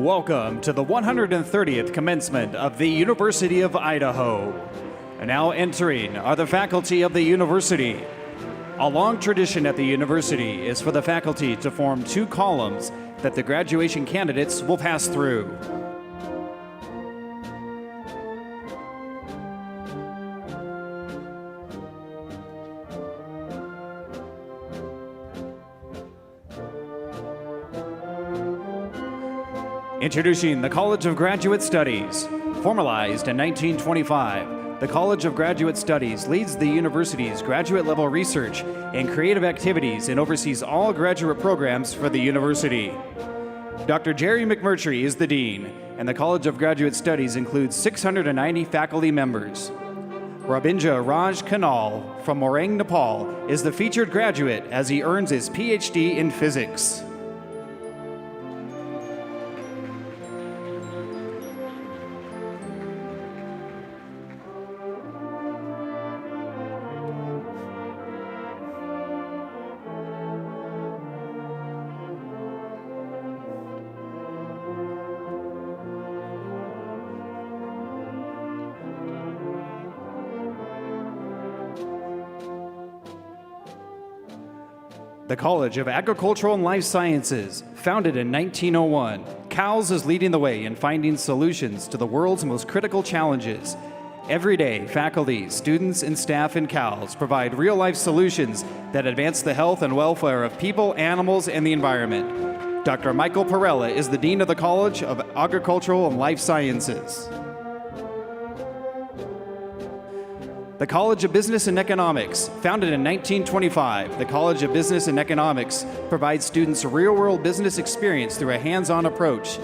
Welcome to the 130th commencement of the University of Idaho. And now entering are the faculty of the university. A long tradition at the university is for the faculty to form two columns that the graduation candidates will pass through. Introducing the College of Graduate Studies. Formalized in 1925, the College of Graduate Studies leads the university's graduate-level research and creative activities and oversees all graduate programs for the university. Dr. Jerry McMurtry is the dean, and the College of Graduate Studies includes 690 faculty members. Rabinja Raj Kanal from Morang, Nepal, is the featured graduate as he earns his PhD in physics. The College of Agricultural and Life Sciences, founded in 1901, CALS is leading the way in finding solutions to the world's most critical challenges. Every day, faculty, students, and staff in CALS provide real-life solutions that advance the health and welfare of people, animals, and the environment. Dr. Michael Perella is the Dean of the College of Agricultural and Life Sciences. The College of Business and Economics, founded in 1925, the College of Business and Economics provides students real-world business experience through a hands-on approach.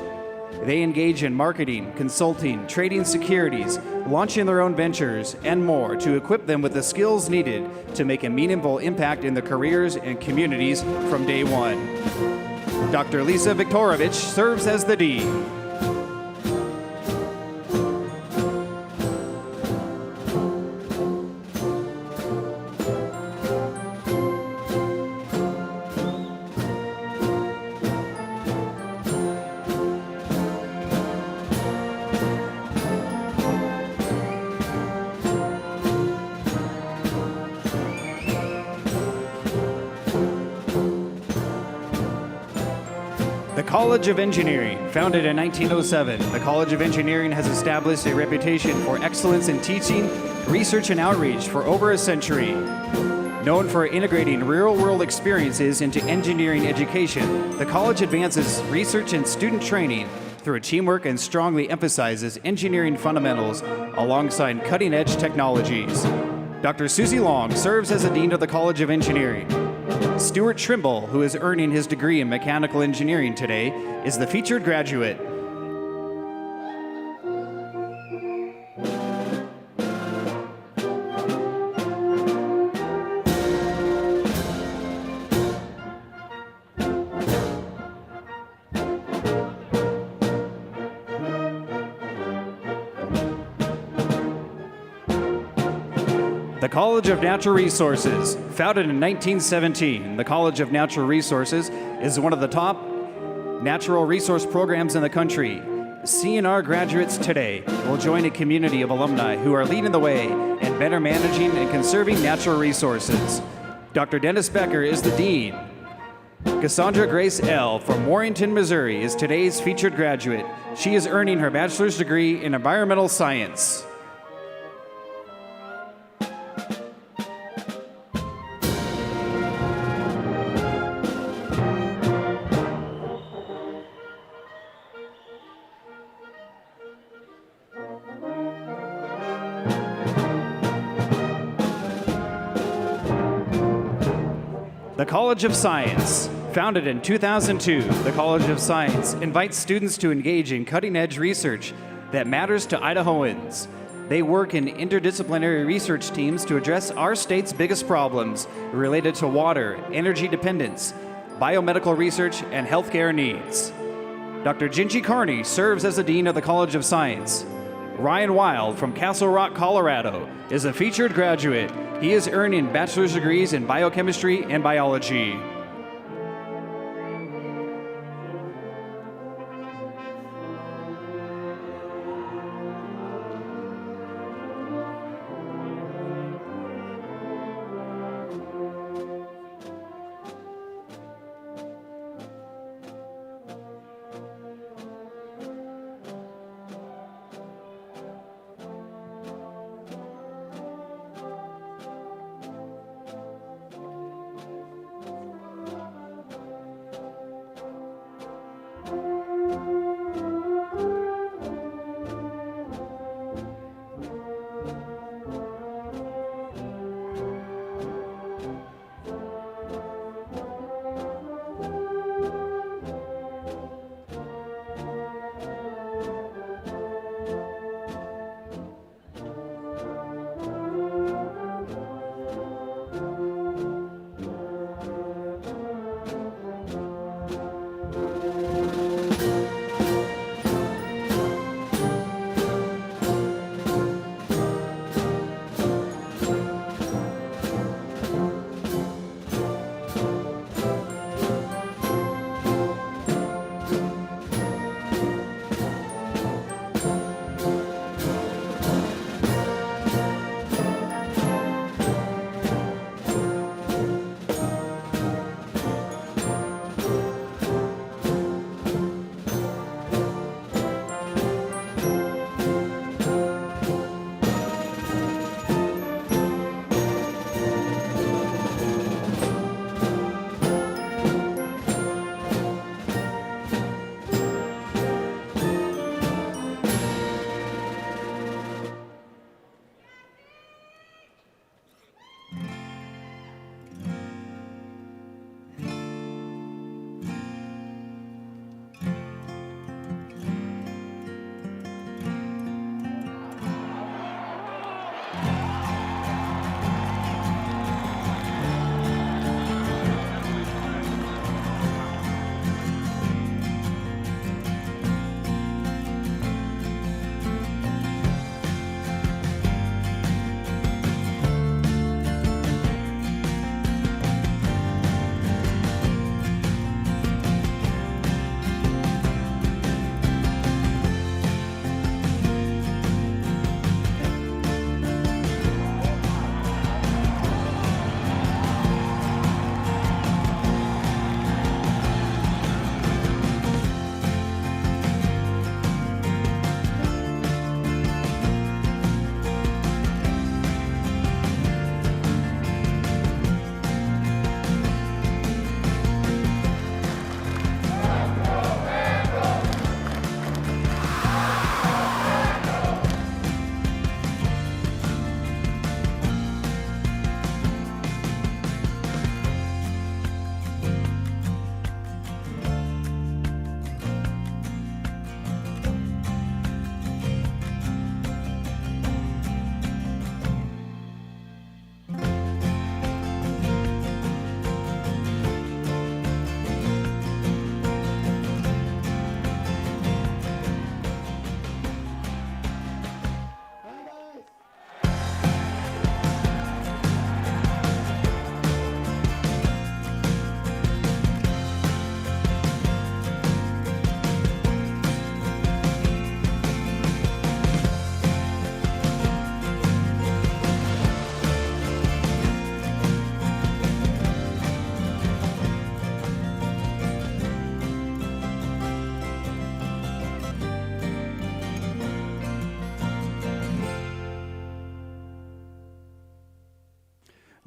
They engage in marketing, consulting, trading securities, launching their own ventures, and more to equip them with the skills needed to make a meaningful impact in their careers and communities from day one. Dr. Lisa Viktorovich serves as the Dean. The College of Engineering, founded in 1907, the College of Engineering has established a reputation for excellence in teaching, research, and outreach for over a century. Known for integrating real-world experiences into engineering education, the college advances research and student training through teamwork and strongly emphasizes engineering fundamentals alongside cutting-edge technologies. Dr. Susie Long serves as the Dean of the College of Engineering. Stuart Trimble, who is earning his degree in mechanical engineering today, is the featured graduate. The College of Natural Resources, founded in 1917, the College of Natural Resources is one of the top natural resource programs in the country. CNR graduates today will join a community of alumni who are leading the way in better managing and conserving natural resources. Dr. Dennis Becker is the Dean. Cassandra Grace L. from Warrenton, Missouri is today's featured graduate. She is earning her bachelor's degree in environmental science. The College of Science, founded in 2002, the College of Science invites students to engage in cutting-edge research that matters to Idahoans. They work in interdisciplinary research teams to address our state's biggest problems related to water, energy dependence, biomedical research, and healthcare needs. Dr. Gingy Carney serves as the Dean of the College of Science. Ryan Wild from Castle Rock, Colorado, is a featured graduate. He is earning bachelor's degrees in biochemistry and biology.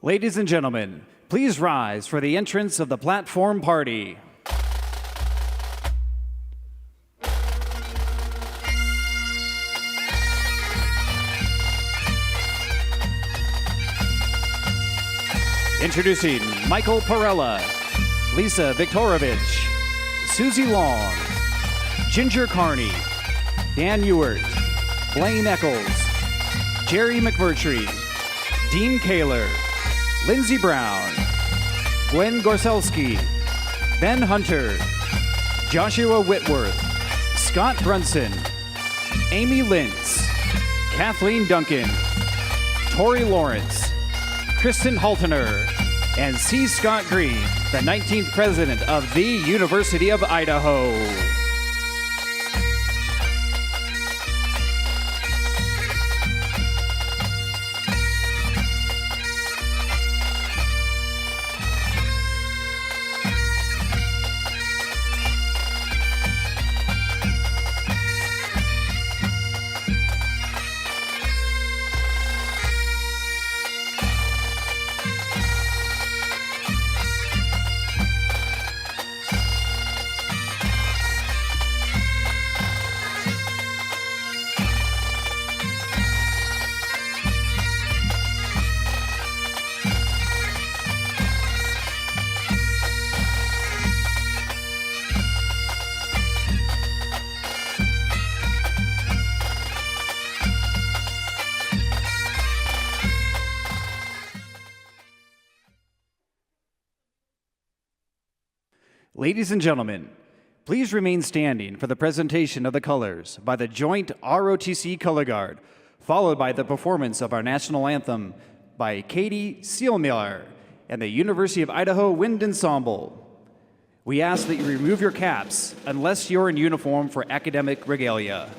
Ladies and gentlemen, please rise for the entrance of the platform party. Introducing Michael Perella, Lisa Viktorovich, Susie Long, Ginger Carney, Dan Ewert, Blaine Eccles, Jerry McMurtry, Dean Kaler, Lindsey Brown, Gwen Gorselski, Ben Hunter, Joshua Whitworth, Scott Brunson, Amy Lintz, Kathleen Duncan, Tori Lawrence, Kristen Haltener, and C. Scott Green, the 19th president of the University of Idaho. Ladies and gentlemen, please remain standing for the presentation of the colors by the Joint ROTC Color Guard, followed by the performance of our national anthem by Katie Seelmiller and the University of Idaho Wind Ensemble. We ask that you remove your caps unless you're in uniform for academic regalia.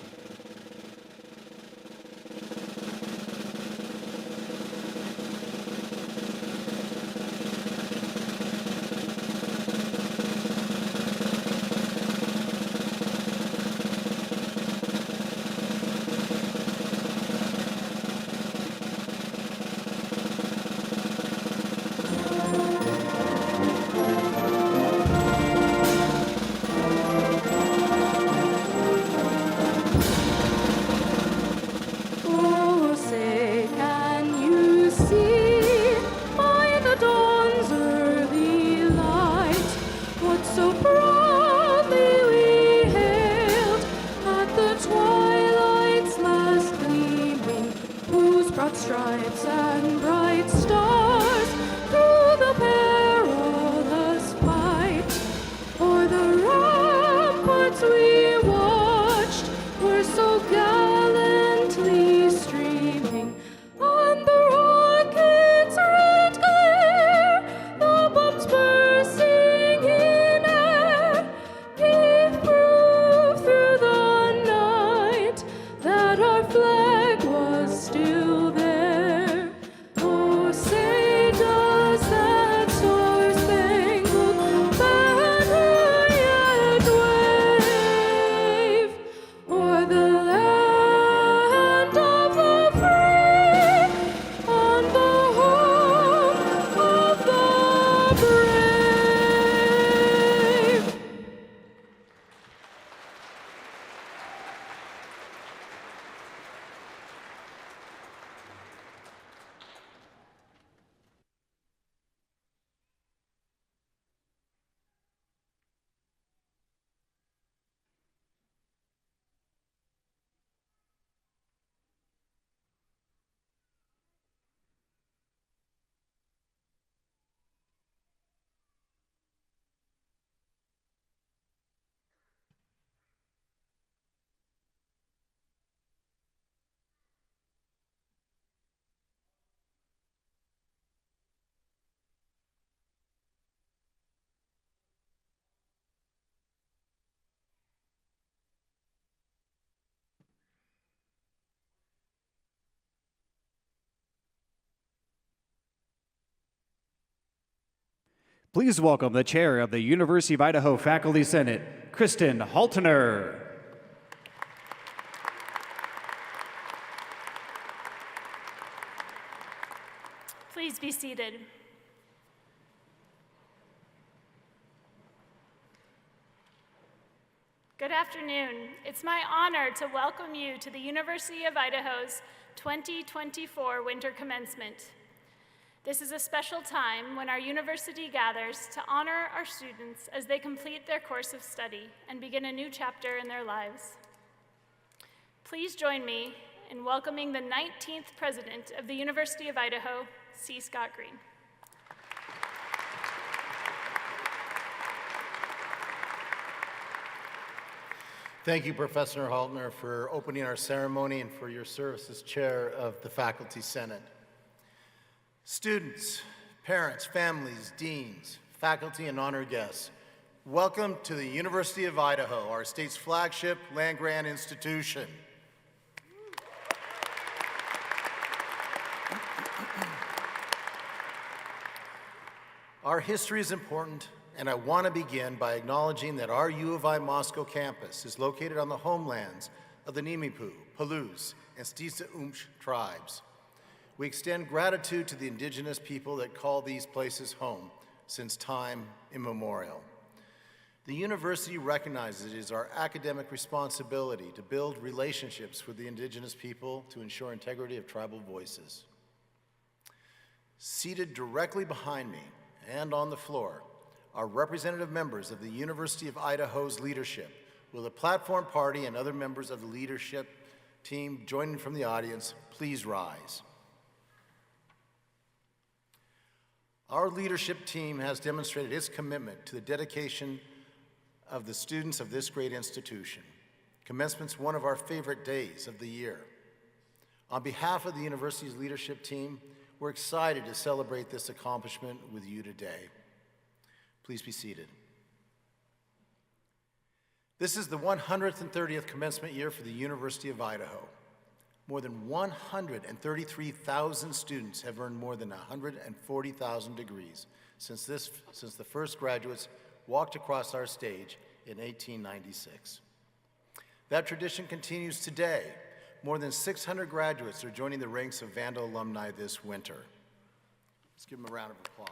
Stripes and bright stars through the perilous fight. For the ramparts we watched were so gallantly streaming, and the rockets' red glare, the bombs bursting in air, gave proof through the night that our flag was still there. Please welcome the chair of the University of Idaho Faculty Senate, Kristen Haltener. Please be seated. Good afternoon. It's my honor to welcome you to the University of Idaho's 2024 Winter Commencement. This is a special time when our university gathers to honor our students as they complete their course of study and begin a new chapter in their lives. Please join me in welcoming the 19th President of the University of Idaho, C. Scott Green. Thank you, Professor Haltner, for opening our ceremony and for your service as chair of the Faculty Senate. Students, parents, families, deans, faculty, and honored guests, welcome to the University of Idaho, our state's flagship land-grant institution. Our history is important, and I want to begin by acknowledging that our U of I Moscow campus is located on the homelands of the Nimipu, Palouse, and Stisa-Umsh tribes. We extend gratitude to the indigenous people that call these places home since time immemorial. The university recognizes it is our academic responsibility to build relationships with the indigenous people to ensure integrity of tribal voices. Seated directly behind me and on the floor are representative members of the University of Idaho's leadership. Will the platform party and other members of the leadership team joining from the audience please rise? Our leadership team has demonstrated its commitment to the dedication of the students of this great institution. Commencement's one of our favorite days of the year. On behalf of the university's leadership team, we're excited to celebrate this accomplishment with you today. Please be seated. This is the 130th commencement year for the University of Idaho. More than 133,000 students have earned more than 140,000 degrees since the first graduates walked across our stage in 1896. That tradition continues today. More than 600 graduates are joining the ranks of Vandal alumni this winter. Let's give them a round of applause.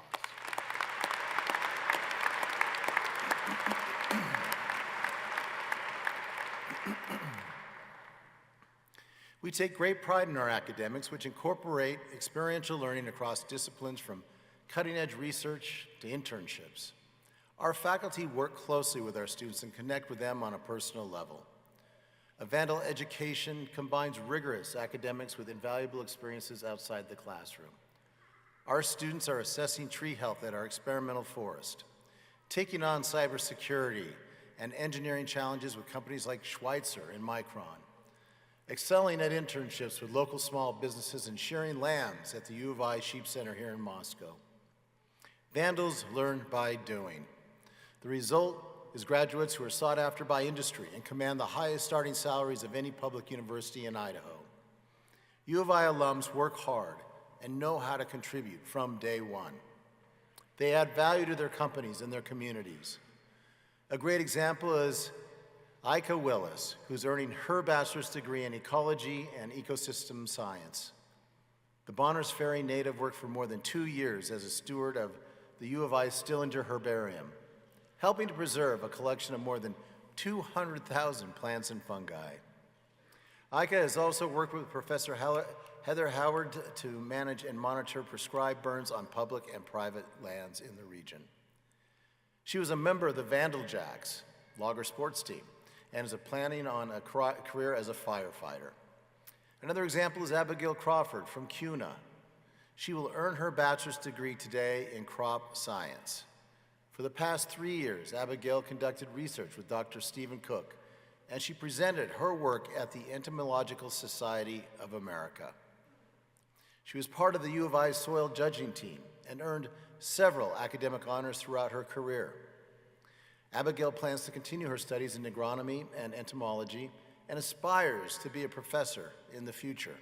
We take great pride in our academics, which incorporate experiential learning across disciplines from cutting-edge research to internships. Our faculty work closely with our students and connect with them on a personal level. A Vandal education combines rigorous academics with invaluable experiences outside the classroom. Our students are assessing tree health at our experimental forest, taking on cybersecurity and engineering challenges with companies like Schweitzer and Micron, excelling at internships with local small businesses and sharing lambs at the U of I Sheep Center here in Moscow. Vandals learn by doing. The result is graduates who are sought after by industry and command the highest starting salaries of any public university in Idaho. U of I alums work hard and know how to contribute from day one. They add value to their companies and their communities. A great example is Ika Willis, who's earning her bachelor's degree in ecology and ecosystem science. The Bonners Ferry native worked for more than 2 years as a steward of the U of I Stillinger Herbarium, helping to preserve a collection of more than 200,000 plants and fungi. Ika has also worked with Professor Heather Howard to manage and monitor prescribed burns on public and private lands in the region. She was a member of the Vandal Jacks, logger sports team, and is planning on a career as a firefighter. Another example is Abigail Crawford from CUNA. She will earn her bachelor's degree today in crop science. For the past 3 years, Abigail conducted research with Dr. Stephen Cook, and she presented her work at the Entomological Society of America. She was part of the U of I's soil judging team and earned several academic honors throughout her career. Abigail plans to continue her studies in agronomy and entomology and aspires to be a professor in the future.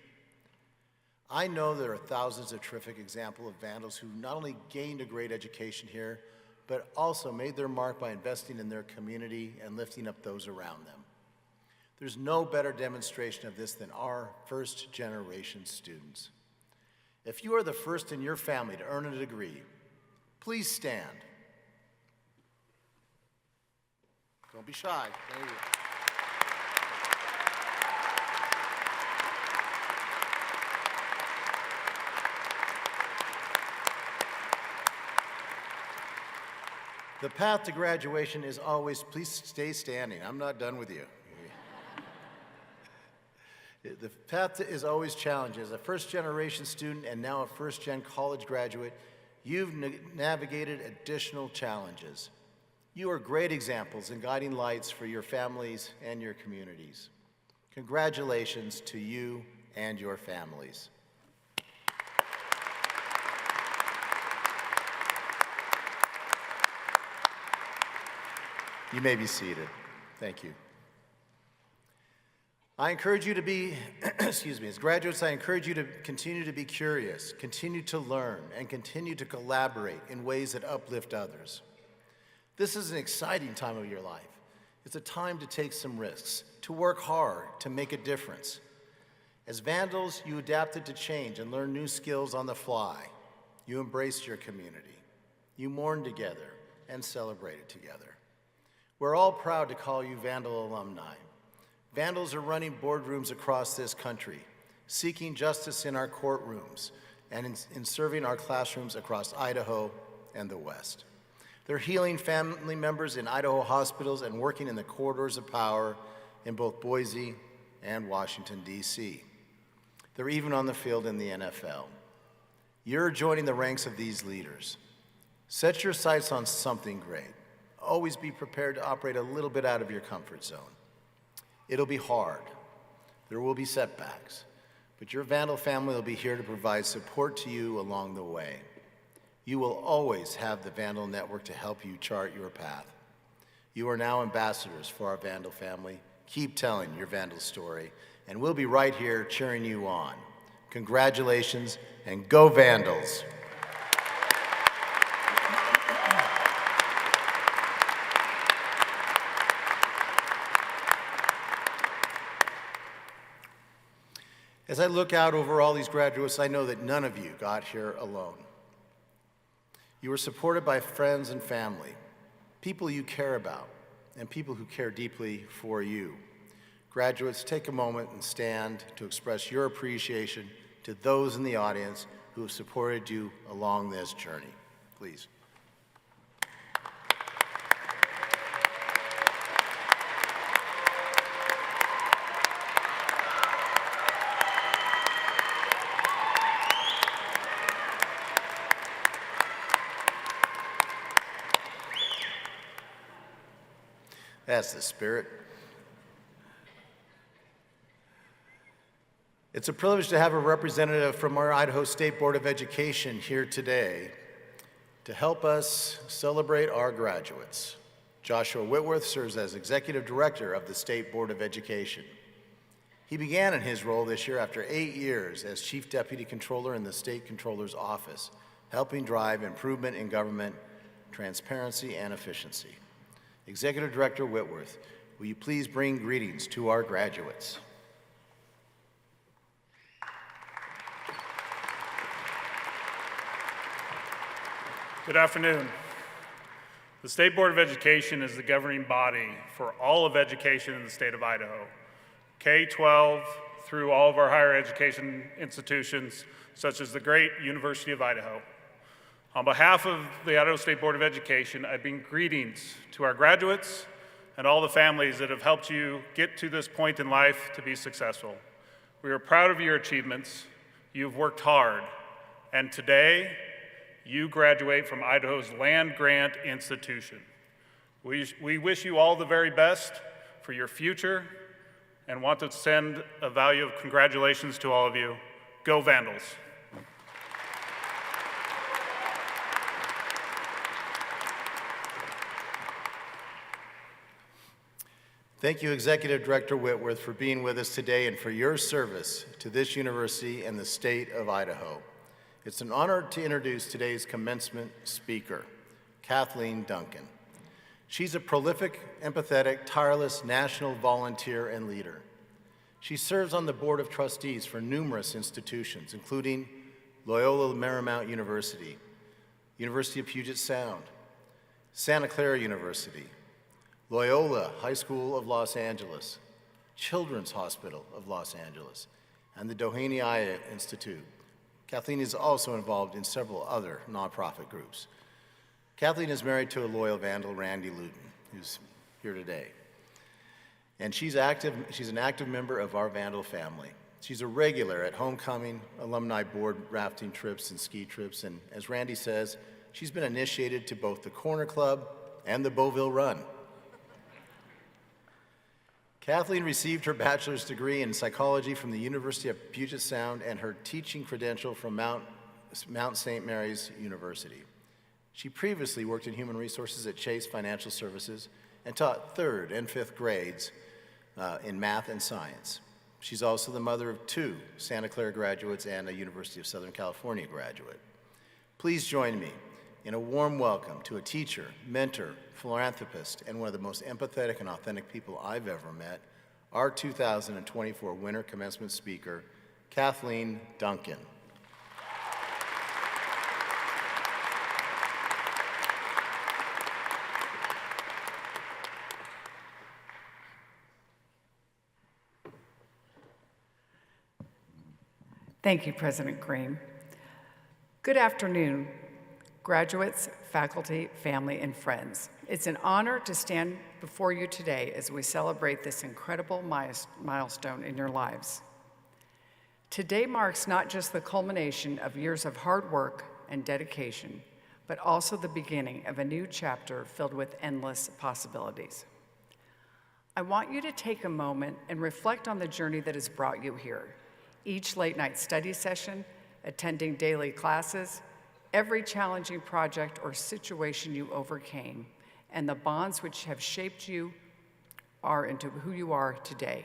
I know there are thousands of terrific examples of Vandals who not only gained a great education here, but also made their mark by investing in their community and lifting up those around them. There's no better demonstration of this than our first-generation students. If you are the first in your family to earn a degree, please stand. Don't be shy. There you go. The path to graduation is always, please stay standing. I'm not done with you. The path is always challenging. As a first-generation student and now a first-gen college graduate, you've navigated additional challenges. You are great examples and guiding lights for your families and your communities. Congratulations to you and your families. You may be seated. Thank you. I encourage you to be, as graduates, I encourage you to continue to be curious, continue to learn, and continue to collaborate in ways that uplift others. This is an exciting time of your life. It's a time to take some risks, to work hard, to make a difference. As Vandals, you adapted to change and learned new skills on the fly. You embraced your community. You mourned together and celebrated together. We're all proud to call you Vandal alumni. Vandals are running boardrooms across this country, seeking justice in our courtrooms, and in serving our classrooms across Idaho and the West. They're healing family members in Idaho hospitals and working in the corridors of power in both Boise and Washington, D.C. They're even on the field in the NFL. You're joining the ranks of these leaders. Set your sights on something great. Always be prepared to operate a little bit out of your comfort zone. It'll be hard. There will be setbacks, but your Vandal family will be here to provide support to you along the way. You will always have the Vandal Network to help you chart your path. You are now ambassadors for our Vandal family. Keep telling your Vandal story, and we'll be right here cheering you on. Congratulations, and go Vandals! As I look out over all these graduates, I know that none of you got here alone. You were supported by friends and family, people you care about, and people who care deeply for you. Graduates, take a moment and stand to express your appreciation to those in the audience who have supported you along this journey. Please. That's the spirit. It's a privilege to have a representative from our Idaho State Board of Education here today to help us celebrate our graduates. Joshua Whitworth serves as Executive Director of the State Board of Education. He began in his role this year after 8 years as Chief Deputy Controller in the State Controller's Office, helping drive improvement in government, transparency, and efficiency. Executive Director Whitworth, will you please bring greetings to our graduates? Good afternoon. The State Board of Education is the governing body for all of education in the state of Idaho, K-12 through all of our higher education institutions, such as the great University of Idaho. On behalf of the Idaho State Board of Education, I bring greetings to our graduates and all the families that have helped you get to this point in life to be successful. We are proud of your achievements. You've worked hard, and today, you graduate from Idaho's land-grant institution. We wish you all the very best for your future and want to send a value of congratulations to all of you. Go Vandals! Thank you, Executive Director Whitworth, for being with us today and for your service to this university and the state of Idaho. It's an honor to introduce today's commencement speaker, Kathleen Duncan. She's a prolific, empathetic, tireless national volunteer and leader. She serves on the Board of Trustees for numerous institutions, including Loyola Marymount University, University of Puget Sound, Santa Clara University, Loyola High School of Los Angeles, Children's Hospital of Los Angeles, and the Doheny Eye Institute. Kathleen is also involved in several other nonprofit groups. Kathleen is married to a loyal Vandal, Randy Luton, who's here today. And she's an active member of our Vandal family. She's a regular at homecoming, alumni board rafting trips and ski trips, and as Randy says, she's been initiated to both the Corner Club and the Beauville Run. Kathleen received her bachelor's degree in psychology from the University of Puget Sound and her teaching credential from Mount St. Mary's University. She previously worked in human resources at Chase Financial Services and taught 3rd and 5th grades in math and science. She's also the mother of 2 Santa Clara graduates and a University of Southern California graduate. Please join me in a warm welcome to a teacher, mentor, philanthropist, and one of the most empathetic and authentic people I've ever met, our 2024 Winter Commencement speaker, Kathleen Duncan. Thank you, President Green. Good afternoon, graduates, faculty, family, and friends. It's an honor to stand before you today as we celebrate this incredible milestone in your lives. Today marks not just the culmination of years of hard work and dedication, but also the beginning of a new chapter filled with endless possibilities. I want you to take a moment and reflect on the journey that has brought you here. Each late-night study session, attending daily classes, every challenging project or situation you overcame, and the bonds which have shaped you are into who you are today.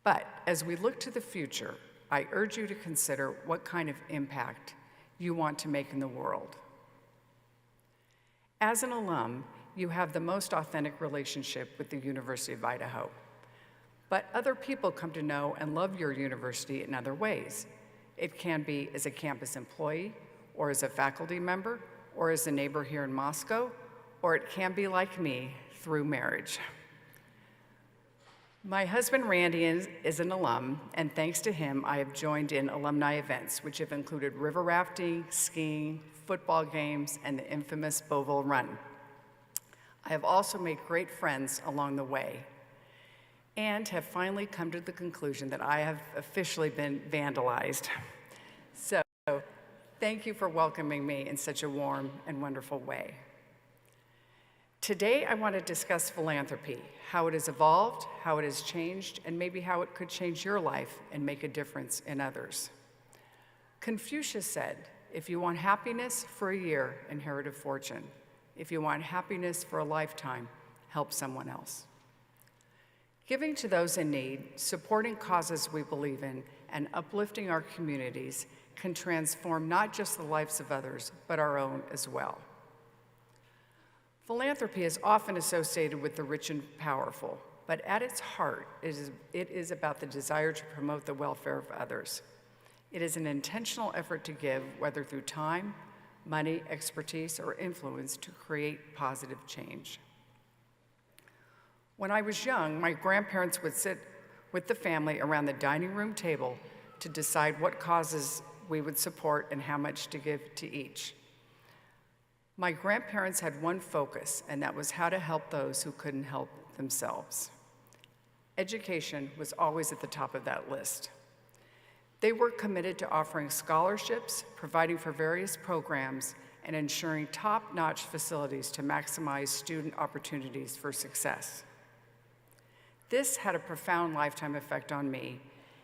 But as we look to the future, I urge you to consider what kind of impact you want to make in the world. As an alum, you have the most authentic relationship with the University of Idaho. But other people come to know and love your university in other ways. It can be as a campus employee, or as a faculty member, or as a neighbor here in Moscow, or it can be like me, through marriage. My husband Randy is an alum, and thanks to him, I have joined in alumni events, which have included river rafting, skiing, football games, and the infamous Beauville Run. I have also made great friends along the way, and have finally come to the conclusion that I have officially been vandalized. So, thank you for welcoming me in such a warm and wonderful way. Today, I want to discuss philanthropy, how it has evolved, how it has changed, and maybe how it could change your life and make a difference in others. Confucius said, if you want happiness for a year, inherit a fortune. If you want happiness for a lifetime, help someone else. Giving to those in need, supporting causes we believe in, and uplifting our communities can transform not just the lives of others, but our own as well. Philanthropy is often associated with the rich and powerful, but at its heart, it is about the desire to promote the welfare of others. It is an intentional effort to give, whether through time, money, expertise, or influence, to create positive change. When I was young, my grandparents would sit with the family around the dining room table to decide what causes we would support and how much to give to each. My grandparents had one focus, and that was how to help those who couldn't help themselves. Education was always at the top of that list. They were committed to offering scholarships, providing for various programs, and ensuring top-notch facilities to maximize student opportunities for success. This had a profound lifetime effect on me,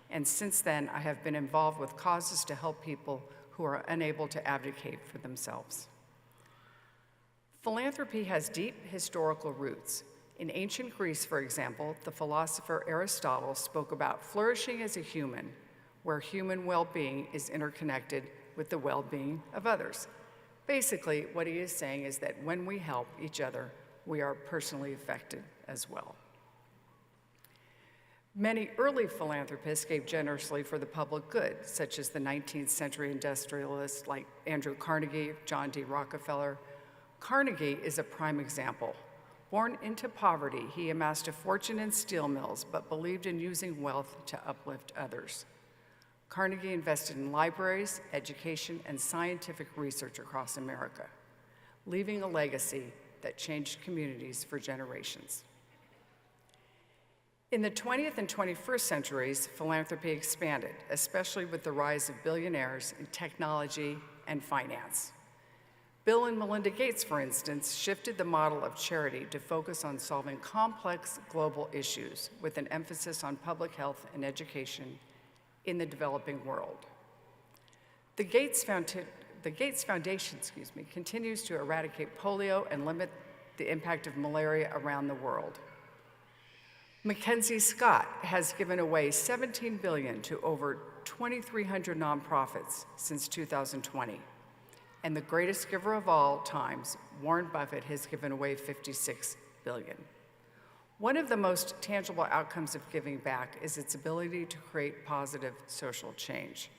and since then, I have been involved with causes to help people who are unable to advocate for themselves. Philanthropy has deep historical roots. In ancient Greece, for example, the philosopher Aristotle spoke about flourishing as a human, where human well-being is interconnected with the well-being of others. Basically, what he is saying is that when we help each other, we are personally affected as well. Many early philanthropists gave generously for the public good, such as the 19th century industrialists like Andrew Carnegie, John D. Rockefeller. Carnegie is a prime example. Born into poverty, he amassed a fortune in steel mills, but believed in using wealth to uplift others. Carnegie invested in libraries, education, and scientific research across America, leaving a legacy that changed communities for generations. In the 20th and 21st centuries, philanthropy expanded, especially with the rise of billionaires in technology and finance. Bill and Melinda Gates, for instance, shifted the model of charity to focus on solving complex global issues with an emphasis on public health and education in the developing world. The Gates Foundation continues to eradicate polio and limit the impact of malaria around the world. Mackenzie Scott has given away $17 billion to over 2,300 nonprofits since 2020. And the greatest giver of all times, Warren Buffett, has given away $56 billion. One of the most tangible outcomes of giving back is its ability to create positive social change.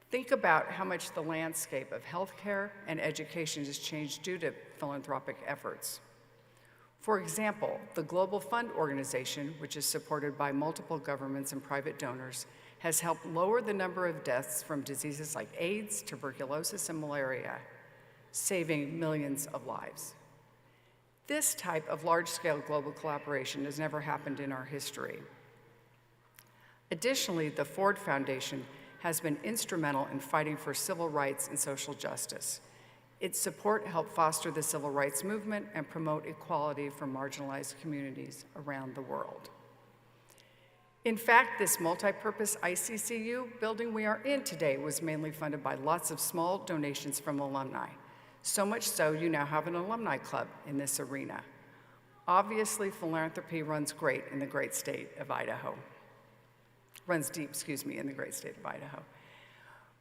Think about how much the landscape of healthcare and education has changed due to philanthropic efforts. For example, the Global Fund Organization, which is supported by multiple governments and private donors, has helped lower the number of deaths from diseases like AIDS, tuberculosis, and malaria, saving millions of lives. This type of large-scale global collaboration has never happened in our history. Additionally, the Ford Foundation has been instrumental in fighting for civil rights and social justice. Its support helped foster the civil rights movement and promote equality for marginalized communities around the world. In fact, this multi-purpose ICCU building we are in today was mainly funded by lots of small donations from alumni. So much so, you now have an alumni club in this arena. Obviously, philanthropy runs great in the great state of Idaho. Runs deep, in the great state of Idaho.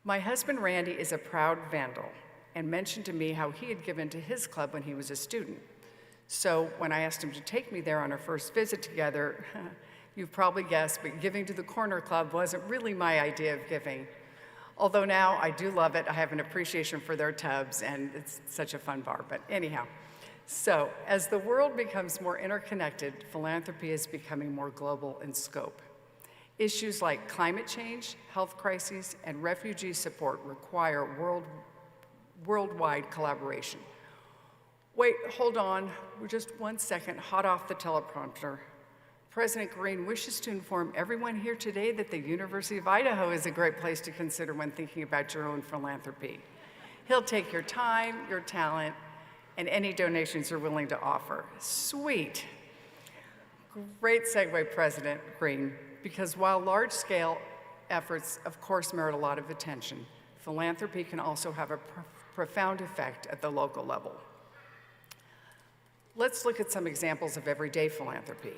My husband, Randy, is a proud Vandal and mentioned to me how he had given to his club when he was a student. So when I asked him to take me there on our first visit together, you've probably guessed, but giving to the Corner Club wasn't really my idea of giving. Although now I do love it. I have an appreciation for their tubs, and it's such a fun bar, but anyhow. So as the world becomes more interconnected, philanthropy is becoming more global in scope. Issues like climate change, health crises, and refugee support require worldwide collaboration. Wait, hold on, just 1 second, hot off the teleprompter. President Green wishes to inform everyone here today that the University of Idaho is a great place to consider when thinking about your own philanthropy. He'll take your time, your talent, and any donations you're willing to offer. Sweet. Great segue, President Green, because while large-scale efforts, of course, merit a lot of attention, philanthropy can also have a profound effect at the local level. Let's look at some examples of everyday philanthropy.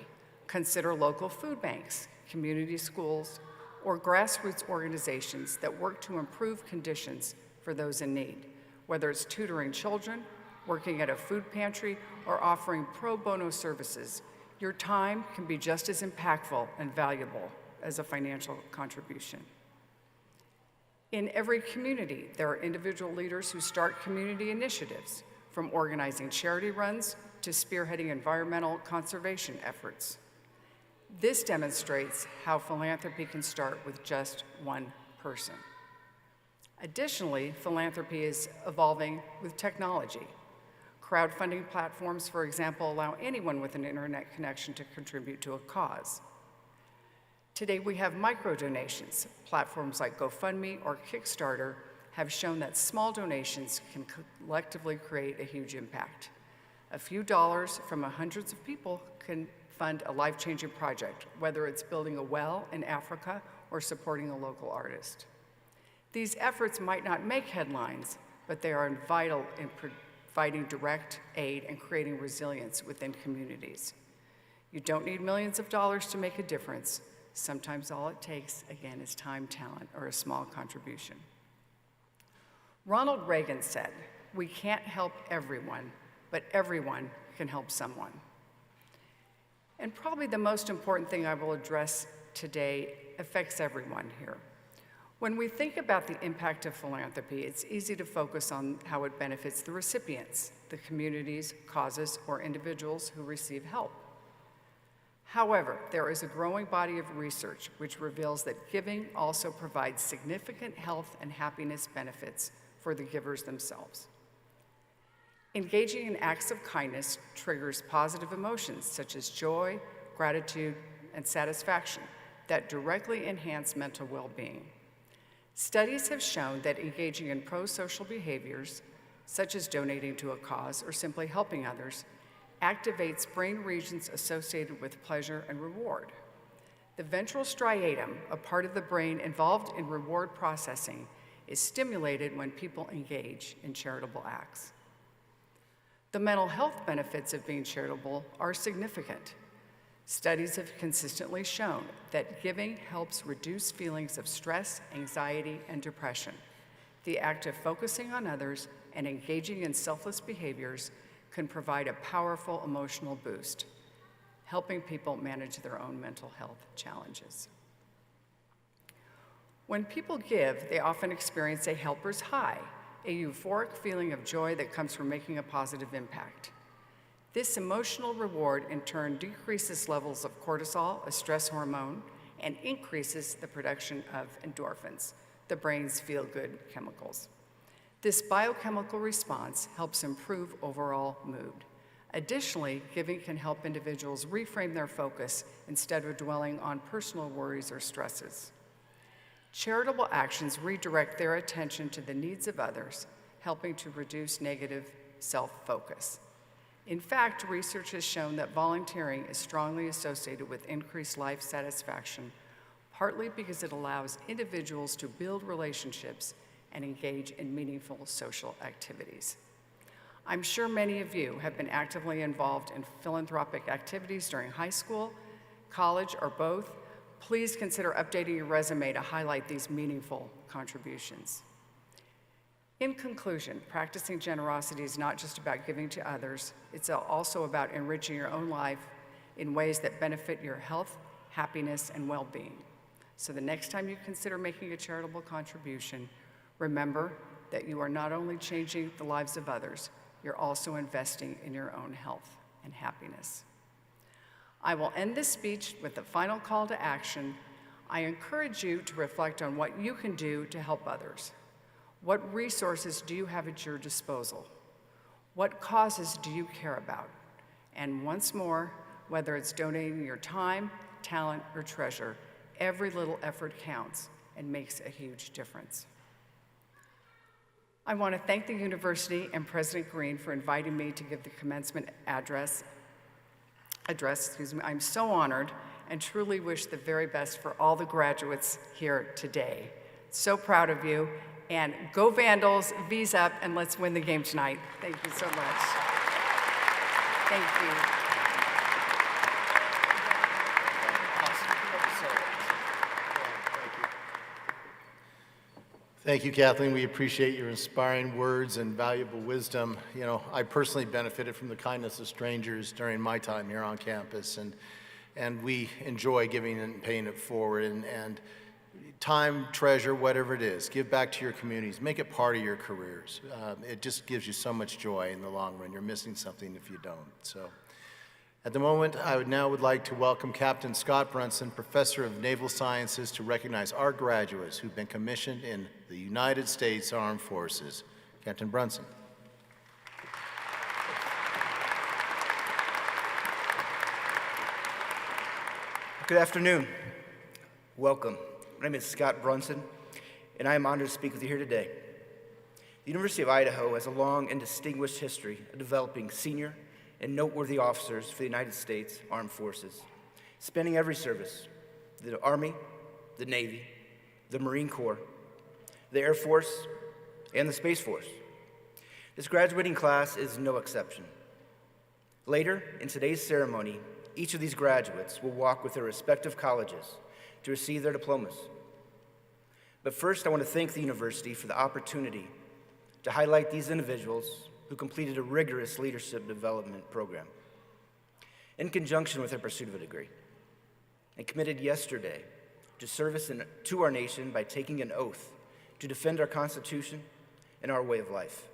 Consider local food banks, community schools, or grassroots organizations that work to improve conditions for those in need, whether it's tutoring children, working at a food pantry, or offering pro bono services. Your time can be just as impactful and valuable as a financial contribution. In every community, there are individual leaders who start community initiatives, from organizing charity runs to spearheading environmental conservation efforts. This demonstrates how philanthropy can start with just one person. Additionally, philanthropy is evolving with technology. Crowdfunding platforms, for example, allow anyone with an internet connection to contribute to a cause. Today, we have micro-donations. Platforms like GoFundMe or Kickstarter have shown that small donations can collectively create a huge impact. A few dollars from hundreds of people can fund a life-changing project, whether it's building a well in Africa or supporting a local artist. These efforts might not make headlines, but they are vital in providing direct aid and creating resilience within communities. You don't need millions of dollars to make a difference. Sometimes all it takes, again, is time, talent, or a small contribution. Ronald Reagan said, "We can't help everyone, but everyone can help someone." And probably the most important thing I will address today affects everyone here. When we think about the impact of philanthropy, it's easy to focus on how it benefits the recipients, the communities, causes, or individuals who receive help. However, there is a growing body of research which reveals that giving also provides significant health and happiness benefits for the givers themselves. Engaging in acts of kindness triggers positive emotions such as joy, gratitude, and satisfaction that directly enhance mental well-being. Studies have shown that engaging in pro-social behaviors, such as donating to a cause or simply helping others, activates brain regions associated with pleasure and reward. The ventral striatum, a part of the brain involved in reward processing, is stimulated when people engage in charitable acts. The mental health benefits of being charitable are significant. Studies have consistently shown that giving helps reduce feelings of stress, anxiety, and depression. The act of focusing on others and engaging in selfless behaviors can provide a powerful emotional boost, helping people manage their own mental health challenges. When people give, they often experience a helper's high, a euphoric feeling of joy that comes from making a positive impact. This emotional reward in turn decreases levels of cortisol, a stress hormone, and increases the production of endorphins, the brain's feel-good chemicals. This biochemical response helps improve overall mood. Additionally, giving can help individuals reframe their focus instead of dwelling on personal worries or stresses. Charitable actions redirect their attention to the needs of others, helping to reduce negative self-focus. In fact, research has shown that volunteering is strongly associated with increased life satisfaction, partly because it allows individuals to build relationships and engage in meaningful social activities. I'm sure many of you have been actively involved in philanthropic activities during high school, college, or both. Please consider updating your resume to highlight these meaningful contributions. In conclusion, practicing generosity is not just about giving to others, it's also about enriching your own life in ways that benefit your health, happiness, and well-being. So the next time you consider making a charitable contribution, remember that you are not only changing the lives of others, you're also investing in your own health and happiness. I will end this speech with a final call to action. I encourage you to reflect on what you can do to help others. What resources do you have at your disposal? What causes do you care about? And once more, whether it's donating your time, talent, or treasure, every little effort counts and makes a huge difference. I want to thank the university and President Green for inviting me to give the commencement address. I'm so honored and truly wish the very best for all the graduates here today. So proud of you. And go Vandals, V's up, and let's win the game tonight. Thank you so much. Thank you. Thank you, Kathleen. We appreciate your inspiring words and valuable wisdom. You know, I personally benefited from the kindness of strangers during my time here on campus, and we enjoy giving and paying it forward. And time, treasure, whatever it is, give back to your communities. Make it part of your careers. It just gives you so much joy in the long run. You're missing something if you don't. So, at the moment, I would like to welcome Captain Scott Brunson, Professor of Naval Sciences, to recognize our graduates who've been commissioned in the United States Armed Forces. Captain Brunson. Good afternoon. Welcome. My name is Scott Brunson, and I am honored to speak with you here today. The University of Idaho has a long and distinguished history of developing senior and noteworthy officers for the United States Armed Forces, spanning every service: the Army, the Navy, the Marine Corps, the Air Force, and the Space Force. This graduating class is no exception. Later, in today's ceremony, each of these graduates will walk with their respective colleges to receive their diplomas. But first, I want to thank the university for the opportunity to highlight these individuals who completed a rigorous leadership development program. in conjunction with their pursuit of a degree, and committed yesterday to service to our nation by taking an oath to defend our Constitution and our way of life.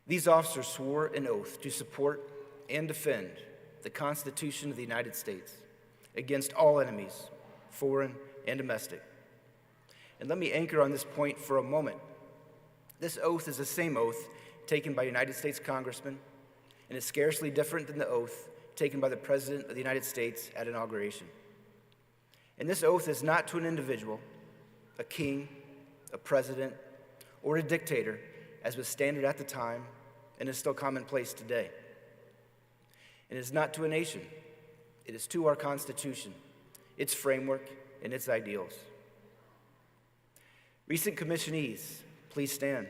These officers swore an oath to support and defend the Constitution of the United States against all enemies, foreign and domestic. And let me anchor on this point for a moment. This oath is the same oath taken by United States congressmen and is scarcely different than the oath taken by the President of the United States at inauguration. And this oath is not to an individual, a king, a president, or a dictator, as was standard at the time and is still commonplace today. It is not to a nation. It is to our Constitution, its framework, and its ideals. Recent commissionees, please stand.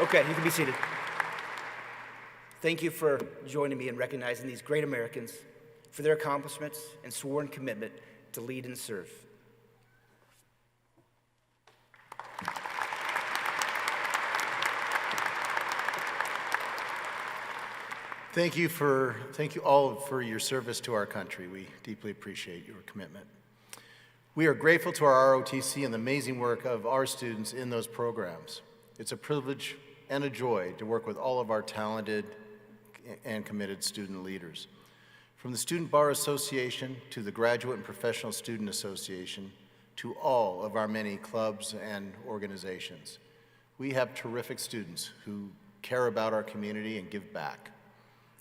Okay, you can be seated. Thank you for joining me in recognizing these great Americans for their accomplishments and sworn commitment to lead and serve. Thank you all for your service to our country. We deeply appreciate your commitment. We are grateful to our ROTC and the amazing work of our students in those programs. It's a privilege and a joy to work with all of our talented and committed student leaders. From the Student Bar Association to the Graduate and Professional Student Association to all of our many clubs and organizations, we have terrific students who care about our community and give back.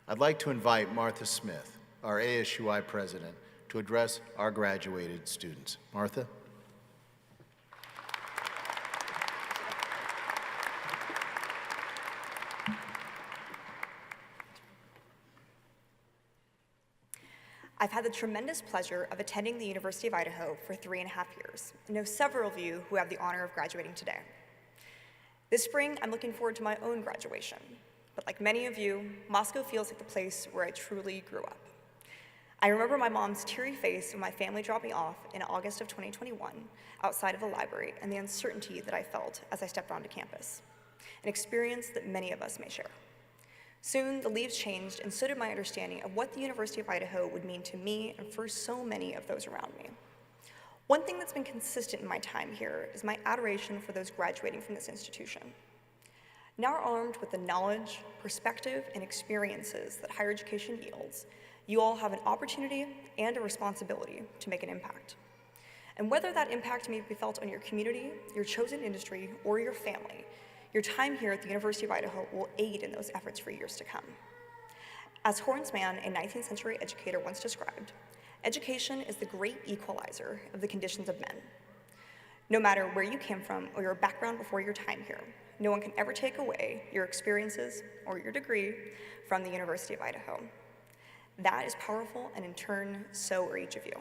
I'd like to invite Martha Smith, our ASUI president, to address our graduated students. Martha? I've had the tremendous pleasure of attending the University of Idaho for 3.5 years. I know several of you who have the honor of graduating today. This spring, I'm looking forward to my own graduation. But like many of you, Moscow feels like the place where I truly grew up. I remember my mom's teary face when my family dropped me off in August of 2021 outside of the library and the uncertainty that I felt as I stepped onto campus, an experience that many of us may share. Soon, the leaves changed, and so did my understanding of what the University of Idaho would mean to me and for so many of those around me. One thing that's been consistent in my time here is my adoration for those graduating from this institution. Now armed with the knowledge, perspective, and experiences that higher education yields, you all have an opportunity and a responsibility to make an impact. And whether that impact may be felt on your community, your chosen industry, or your family, your time here at the University of Idaho will aid in those efforts for years to come. As Horace Mann, a 19th century educator, once described, education is the great equalizer of the conditions of men. No matter where you came from or your background before your time here, no one can ever take away your experiences or your degree from the University of Idaho. That is powerful, and in turn, so are each of you.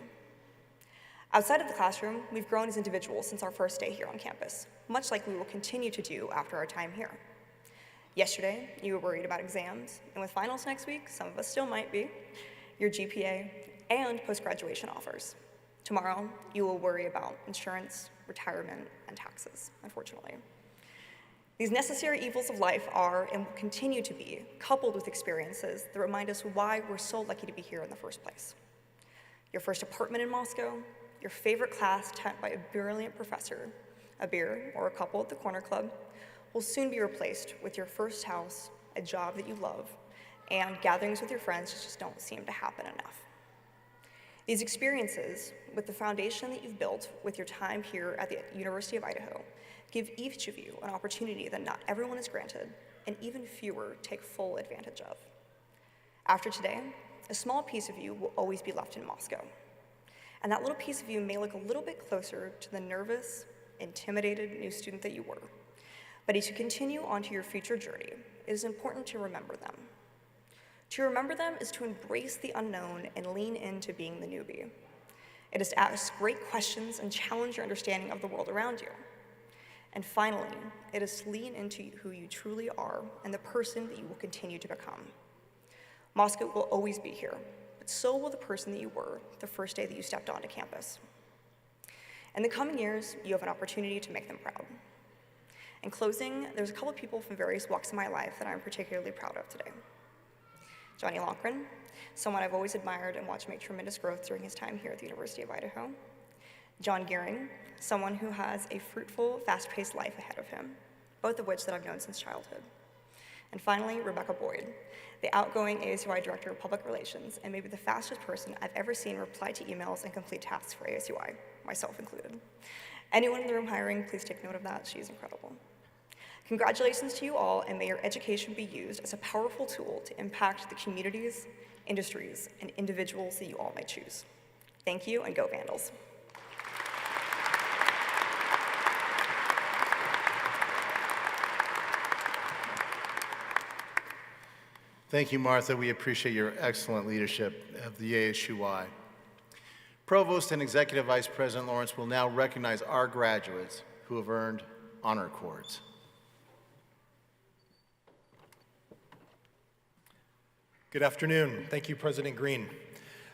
Outside of the classroom, we've grown as individuals since our first day here on campus, much like we will continue to do after our time here. Yesterday, you were worried about exams, and with finals next week, some of us still might be, your GPA, and post-graduation offers. Tomorrow, you will worry about insurance, retirement, and taxes, unfortunately. These necessary evils of life are, and will continue to be, coupled with experiences that remind us why we're so lucky to be here in the first place. Your first apartment in Moscow, your favorite class taught by a brilliant professor, a beer or a couple at the corner club, will soon be replaced with your first house, a job that you love, and gatherings with your friends that just don't seem to happen enough. These experiences, with the foundation that you've built with your time here at the University of Idaho, give each of you an opportunity that not everyone is granted, and even fewer take full advantage of. After today, a small piece of you will always be left in Moscow. And that little piece of you may look a little bit closer to the nervous, intimidated new student that you were. But as you continue onto your future journey, it is important to remember them. To remember them is to embrace the unknown and lean into being the newbie. It is to ask great questions and challenge your understanding of the world around you. And finally, it is to lean into who you truly are and the person that you will continue to become. Moscow will always be here, but but so will the person that you were the first day that you stepped onto campus. In the coming years, you have an opportunity to make them proud. In closing, there's a couple of people from various walks of my life that I'm particularly proud of today. Johnny Lochran, someone I've always admired and watched make tremendous growth during his time here at the University of Idaho. John Gearing, someone who has a fruitful, fast-paced life ahead of him, both of which that I've known since childhood. And finally, Rebecca Boyd, the outgoing ASUI Director of Public Relations, and maybe the fastest person I've ever seen reply to emails and complete tasks for ASUI, myself included. Anyone in the room hiring, please take note of that. She's incredible. Congratulations to you all, and may your education be used as a powerful tool to impact the communities, industries, and individuals that you all may choose. Thank you, and go Vandals. Thank you, Martha. We appreciate your excellent leadership of the ASUI. Provost and Executive Vice President Lawrence will now recognize our graduates who have earned honor cords. Good afternoon. Thank you, President Green.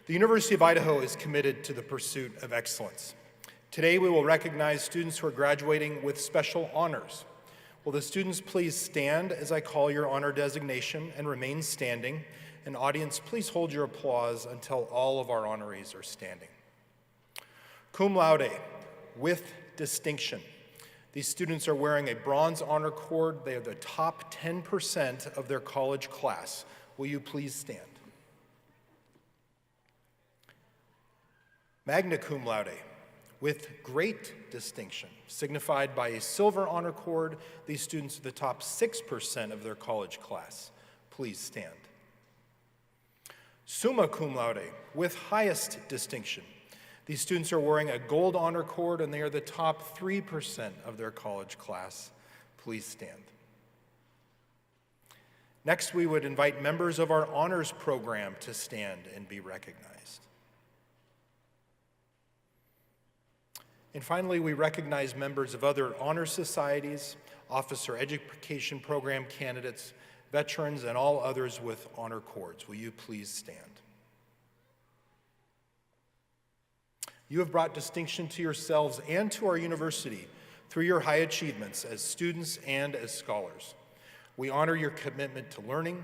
The University of Idaho is committed to the pursuit of excellence. Today, we will recognize students who are graduating with special honors. Will the students please stand as I call your honor designation and remain standing? And audience, please hold your applause until all of our honorees are standing. Cum laude, with distinction. These students are wearing a bronze honor cord. They are the top 10% of their college class. Will you please stand? Magna cum laude, with great distinction, signified by a silver honor cord. These students are the top 6% of their college class. Please stand. Summa cum laude, with highest distinction. These students are wearing a gold honor cord, and they are the top 3% of their college class. Please stand. Next, we would invite members of our honors program to stand and be recognized. And finally, we recognize members of other honor societies, officer education program candidates, veterans, and all others with honor cords. Will you please stand? You have brought distinction to yourselves and to our university through your high achievements as students and as scholars. We honor your commitment to learning.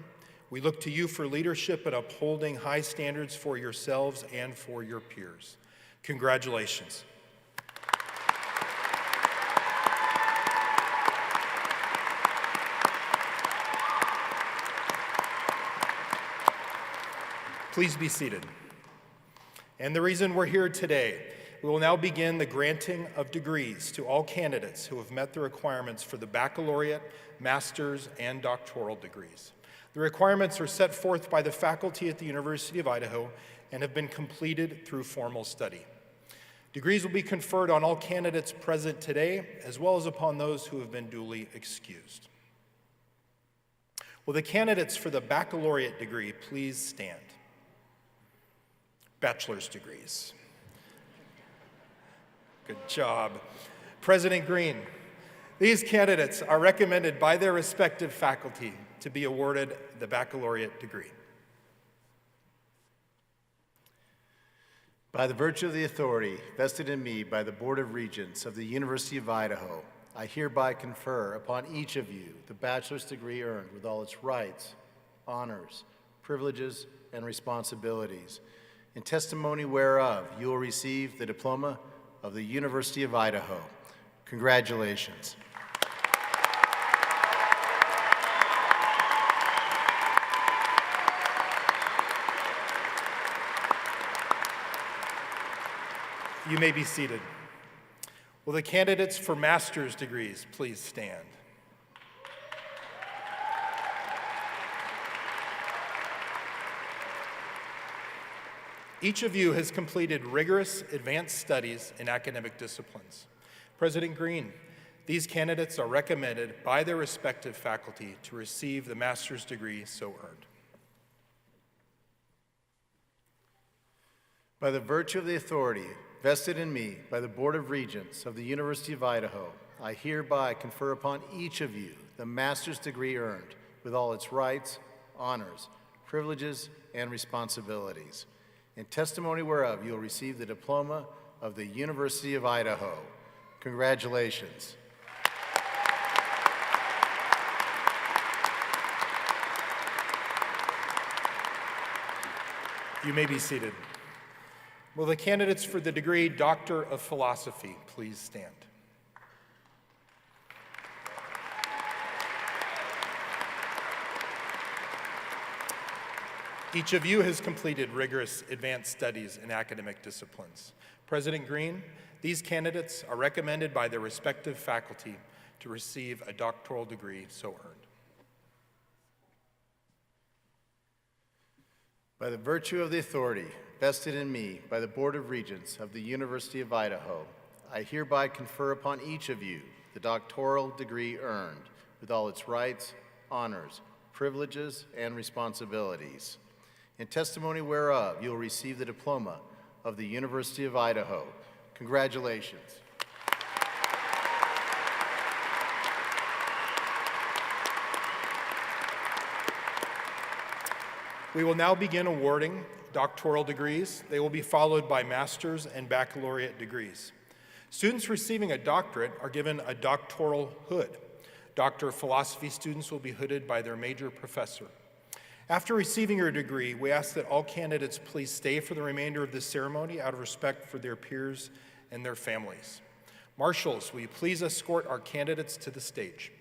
We look to you for leadership and upholding high standards for yourselves and for your peers. Congratulations. Please be seated. And the reason we're here today, we will now begin the granting of degrees to all candidates who have met the requirements for the baccalaureate, master's, and doctoral degrees. The requirements are set forth by the faculty at the University of Idaho and have been completed through formal study. Degrees will be conferred on all candidates present today, as well as upon those who have been duly excused. Will the candidates for the baccalaureate degree please stand? Bachelor's degrees. Good job. President Green, these candidates are recommended by their respective faculty to be awarded the baccalaureate degree. By the virtue of the authority vested in me by the Board of Regents of the University of Idaho, I hereby confer upon each of you the bachelor's degree earned with all its rights, honors, privileges, and responsibilities. In testimony whereof, you will receive the diploma of the University of Idaho. Congratulations. You may be seated. Will the candidates for master's degrees please stand? Each of you has completed rigorous advanced studies in academic disciplines. President Green, these candidates are recommended by their respective faculty to receive the master's degree so earned. By the virtue of the authority vested in me by the Board of Regents of the University of Idaho, I hereby confer upon each of you the master's degree earned with all its rights, honors, privileges, and responsibilities. in testimony whereof you will receive the diploma of the University of Idaho. Congratulations. You may be seated. Will the candidates for the degree Doctor of Philosophy please stand? Each of you has completed rigorous advanced studies in academic disciplines. President Green, these candidates are recommended by their respective faculty to receive a doctoral degree so earned. By the virtue of the authority vested in me by the Board of Regents of the University of Idaho, I hereby confer upon each of you the doctoral degree earned with all its rights, honors, privileges, and responsibilities. In testimony whereof you will receive the diploma of the University of Idaho. Congratulations. We will now begin awarding doctoral degrees. They will be followed by master's and baccalaureate degrees. Students receiving a doctorate are given a doctoral hood. Doctor of Philosophy students will be hooded by their major professor. After receiving your degree, we ask that all candidates please stay for the remainder of this ceremony out of respect for their peers and their families. Marshals, will you please escort our candidates to the stage?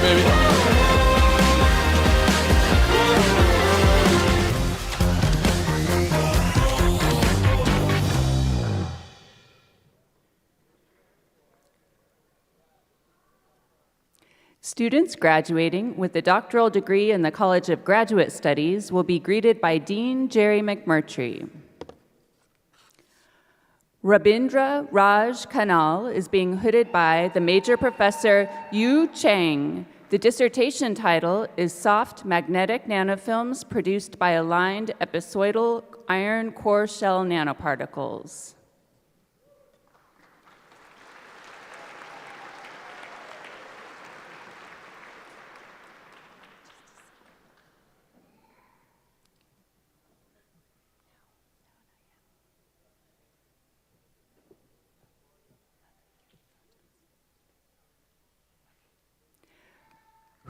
Baby. Students graduating with a doctoral degree in the College of Graduate Studies will be greeted by Dean Jerry McMurtry. Rabindra Raj Kanal is being hooded by the major professor Yu Chang. The dissertation title is Soft Magnetic Nanofilms Produced by Aligned Episoidal Iron Core Shell Nanoparticles.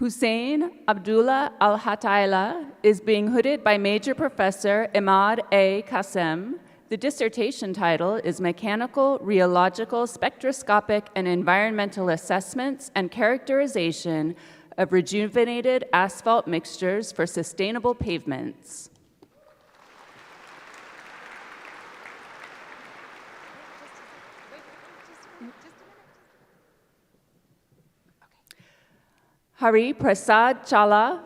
Hussein Abdullah Al-Hataila is being hooded by Major Professor Imad A. Qassem. The dissertation title is Mechanical, Rheological, Spectroscopic, and Environmental Assessments and Characterization of Rejuvenated Asphalt Mixtures for Sustainable Pavements. Hari Prasad Challa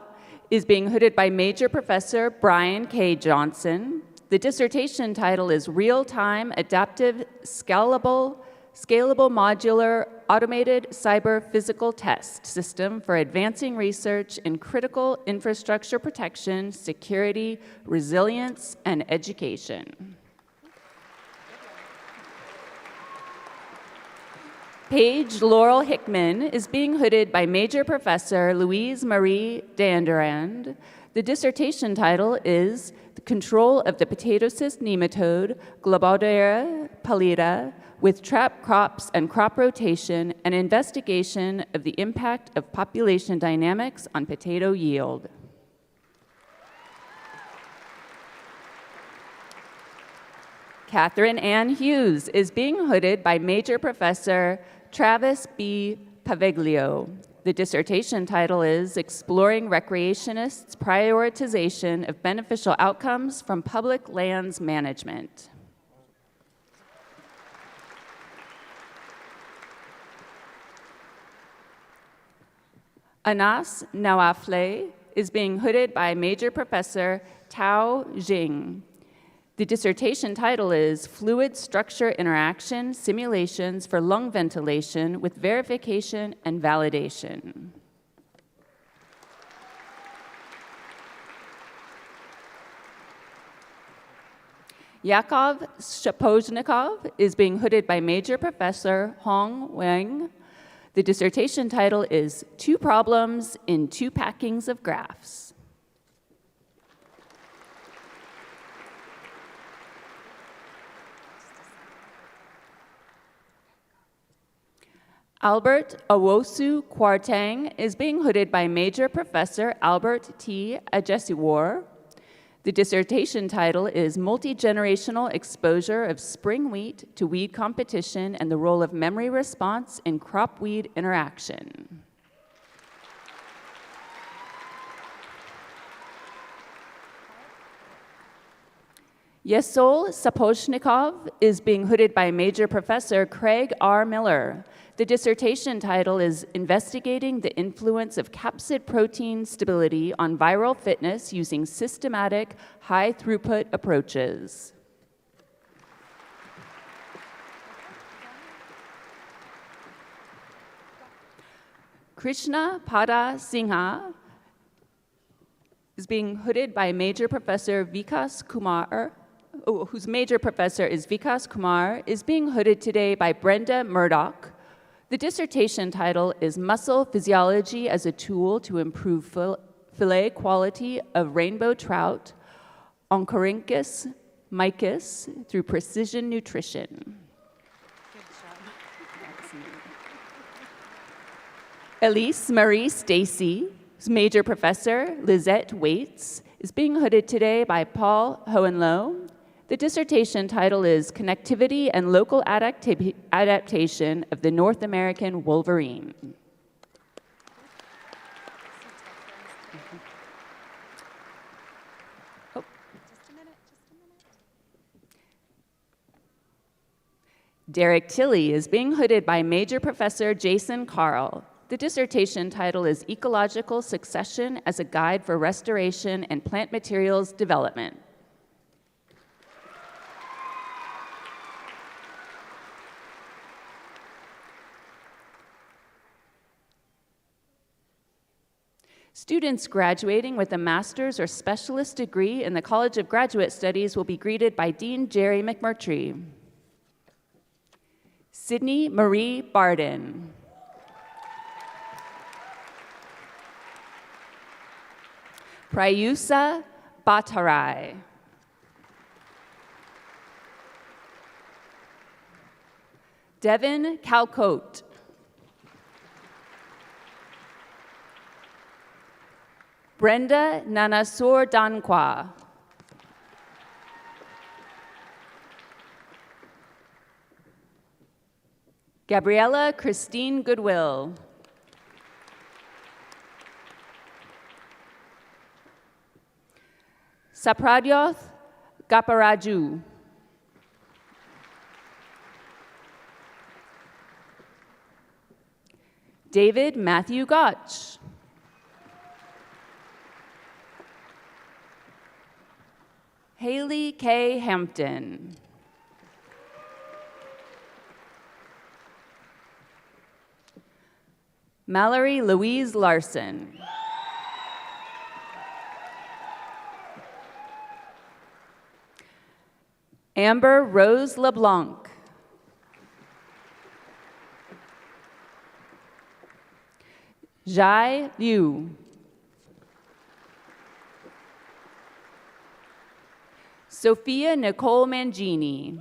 is being hooded by Major Professor Brian K. Johnson. The dissertation title is Real-Time Adaptive Scalable scalable, modular, automated cyber physical test system for advancing research in critical infrastructure protection, security, resilience, and education. Paige Laurel Hickman is being hooded by Major Professor Louise Marie Danderand. The dissertation title is The Control of the Potato Cyst Nematode, Globodera pallida, with Trap Crops and Crop Rotation, an investigation of the impact of population dynamics on potato yield. Catherine Ann Hughes is being hooded by Major Professor Travis B. Paviglio. The dissertation title is Exploring Recreationists' Prioritization of Beneficial Outcomes from Public Lands Management. Anas Nawafle is being hooded by Major Professor Tao Jing. The dissertation title is Fluid Structure Interaction Simulations for Lung Ventilation with Verification and Validation. Yakov Shapozhnikov is being hooded by Major Professor Hong Wang. The dissertation title is Two Problems in Two Packings of Graphs. Albert Awosu Kwarteng is being hooded by Major Professor Albert T. Ajesiwar. The dissertation title is Multi-Generational Exposure of Spring Wheat to Weed Competition and the Role of Memory Response in Crop-Weed Interaction. Yesol Sapochnikov is being hooded by Major Professor Craig R. Miller. The dissertation title is Investigating the Influence of Capsid Protein Stability on Viral Fitness Using Systematic High-Throughput Approaches. Krishna Pada Singha is being hooded by Major Professor Vikas Kumar, whose major professor is Vikas Kumar, is being hooded today by Brenda Murdoch. The dissertation title is Muscle Physiology as a Tool to Improve Fillet Quality of Rainbow Trout, Oncorhynchus micus, through Precision Nutrition. Elise Marie Stacy, whose major professor, Lizette Waits, is being hooded today by Paul Hohenlohe. The dissertation title is Connectivity and Local Adaptation of the North American Wolverine. Derek Tilley is being hooded by Major Professor Jason Carl. The dissertation title is Ecological Succession as a Guide for Restoration and Plant Materials Development. Students graduating with a master's or specialist degree in the College of Graduate Studies will be greeted by Dean Jerry McMurtry. Sydney Marie Barden. Prayusa Bhattarai. Devin Calcote. Brenda Nanasur Dankwa. Gabriella Christine Goodwill. Sapradyoth Gaparaju. David Matthew Gotch. Haley K. Hampton. Mallory Louise Larson. Amber Rose LeBlanc. Jai Liu. Sophia Nicole Mangini.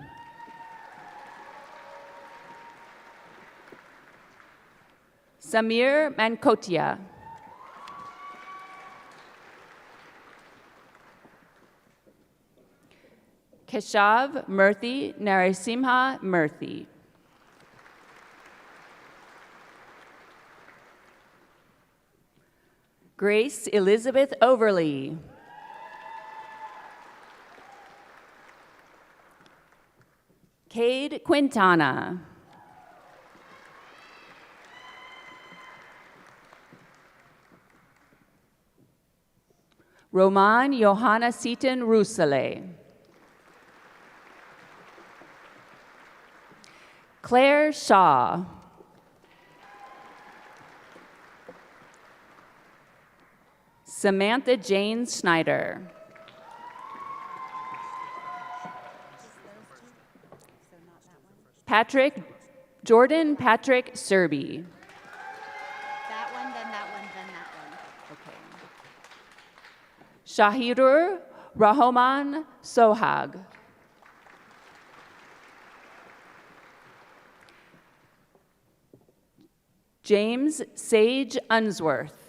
Samir Mankotia. Keshav Murthy Narasimha Murthy. Grace Elizabeth Overly. Cade Quintana. Roman Johanna Seaton Rusale. Claire Shaw. Samantha Jane Snyder. Jordan Patrick Serby. That one, then that one, then that one. Okay. Shahirur Rahoman Sohag. James Sage Unsworth.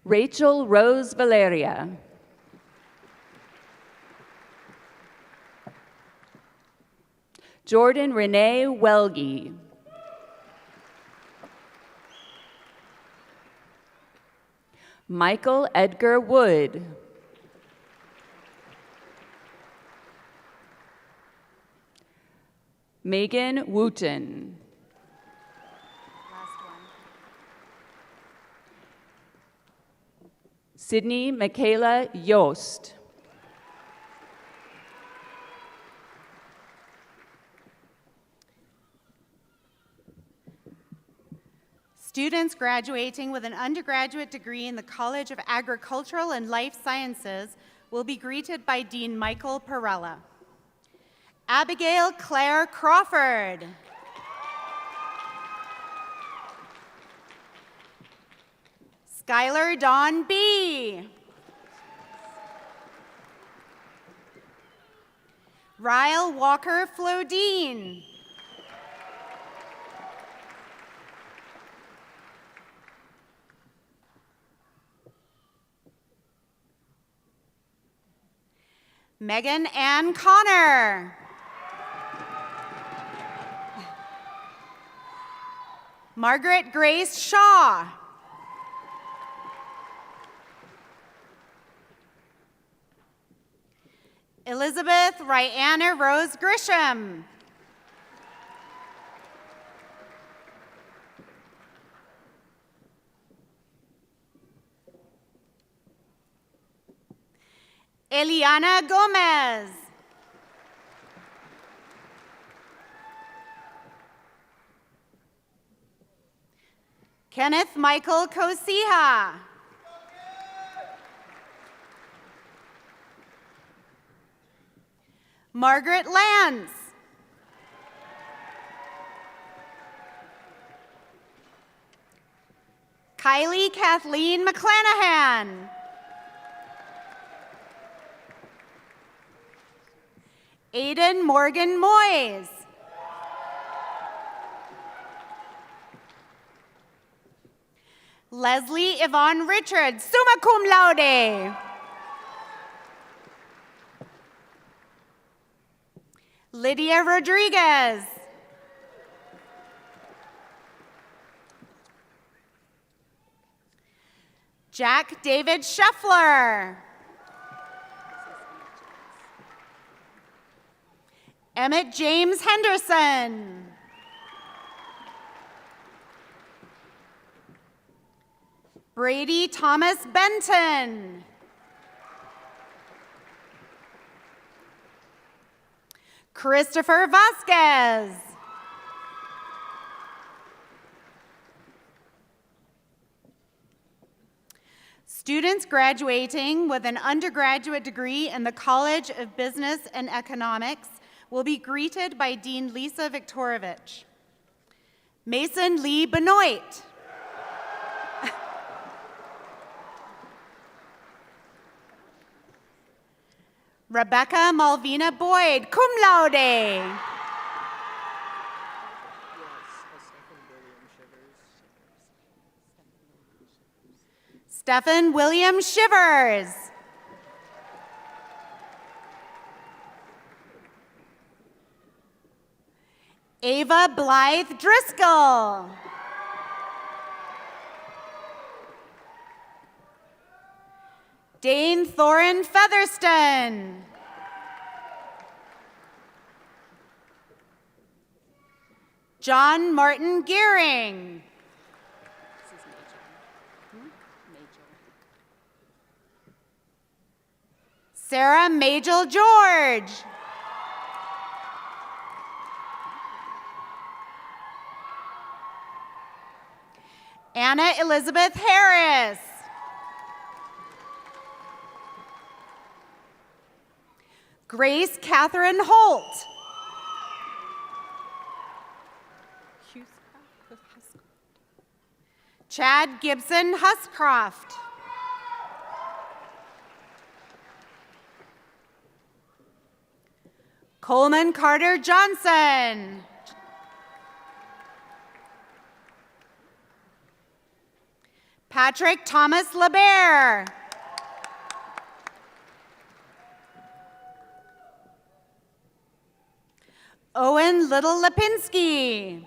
Rachel Rose Valeria. Jordan Renee Welge. Michael Edgar Wood. Megan Wooten. Last one. Sydney Michaela Yost. Students graduating with an undergraduate degree in the College of Agricultural and Life Sciences will be greeted by Dean Michael Perella. Abigail Claire Crawford. Skylar Dawn B. Ryle Walker Flodine. Megan Ann Connor. Margaret Grace Shaw. Elizabeth Ryanna Rose Grisham. Eliana Gomez. Kenneth Michael Kosiha. Margaret Lance. Kylie Kathleen McClanahan. Aiden Morgan Moyes. Leslie Yvonne Richards, summa cum laude. Lydia Rodriguez. Jack David Scheffler. Emmett James Henderson. Brady Thomas Benton. Christopher Vasquez. Students graduating with an undergraduate degree in the College of Business and Economics will be greeted by Dean Lisa Viktorovich. Mason Lee Benoit. Rebecca Malvina Boyd, cum laude. Stephen William Shivers. Ava Blythe Driscoll. Dane Thorin Featherston. John Martin Gearing. Sarah Majel George. Anna Elizabeth Harris. Grace Catherine Holt. Chad Gibson Huscroft. Coleman Carter Johnson. Patrick Thomas LeBaire. Owen Little Lipinski.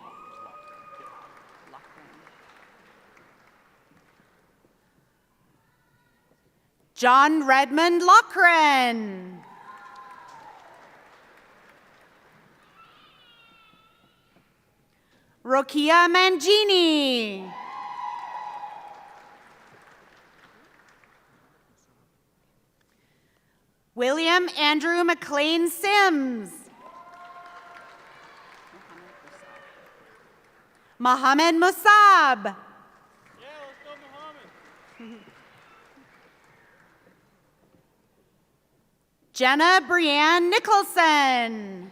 John Redmond Lochran. Rokia Mangini. William Andrew McLean Sims. Mohammed Musab. Jenna Brianne Nicholson.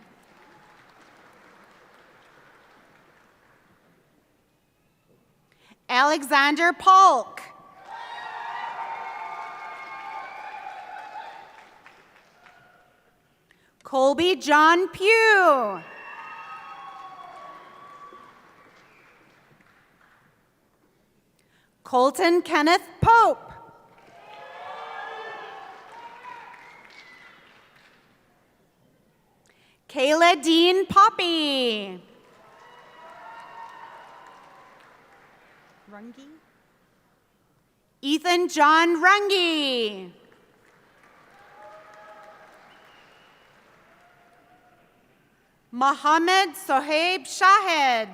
Alexander Polk. Colby John Pugh. Colton Kenneth Pope. Kayla Dean Poppy. Rungi. Ethan John Rungi. Mohammed Sohaib Shahed.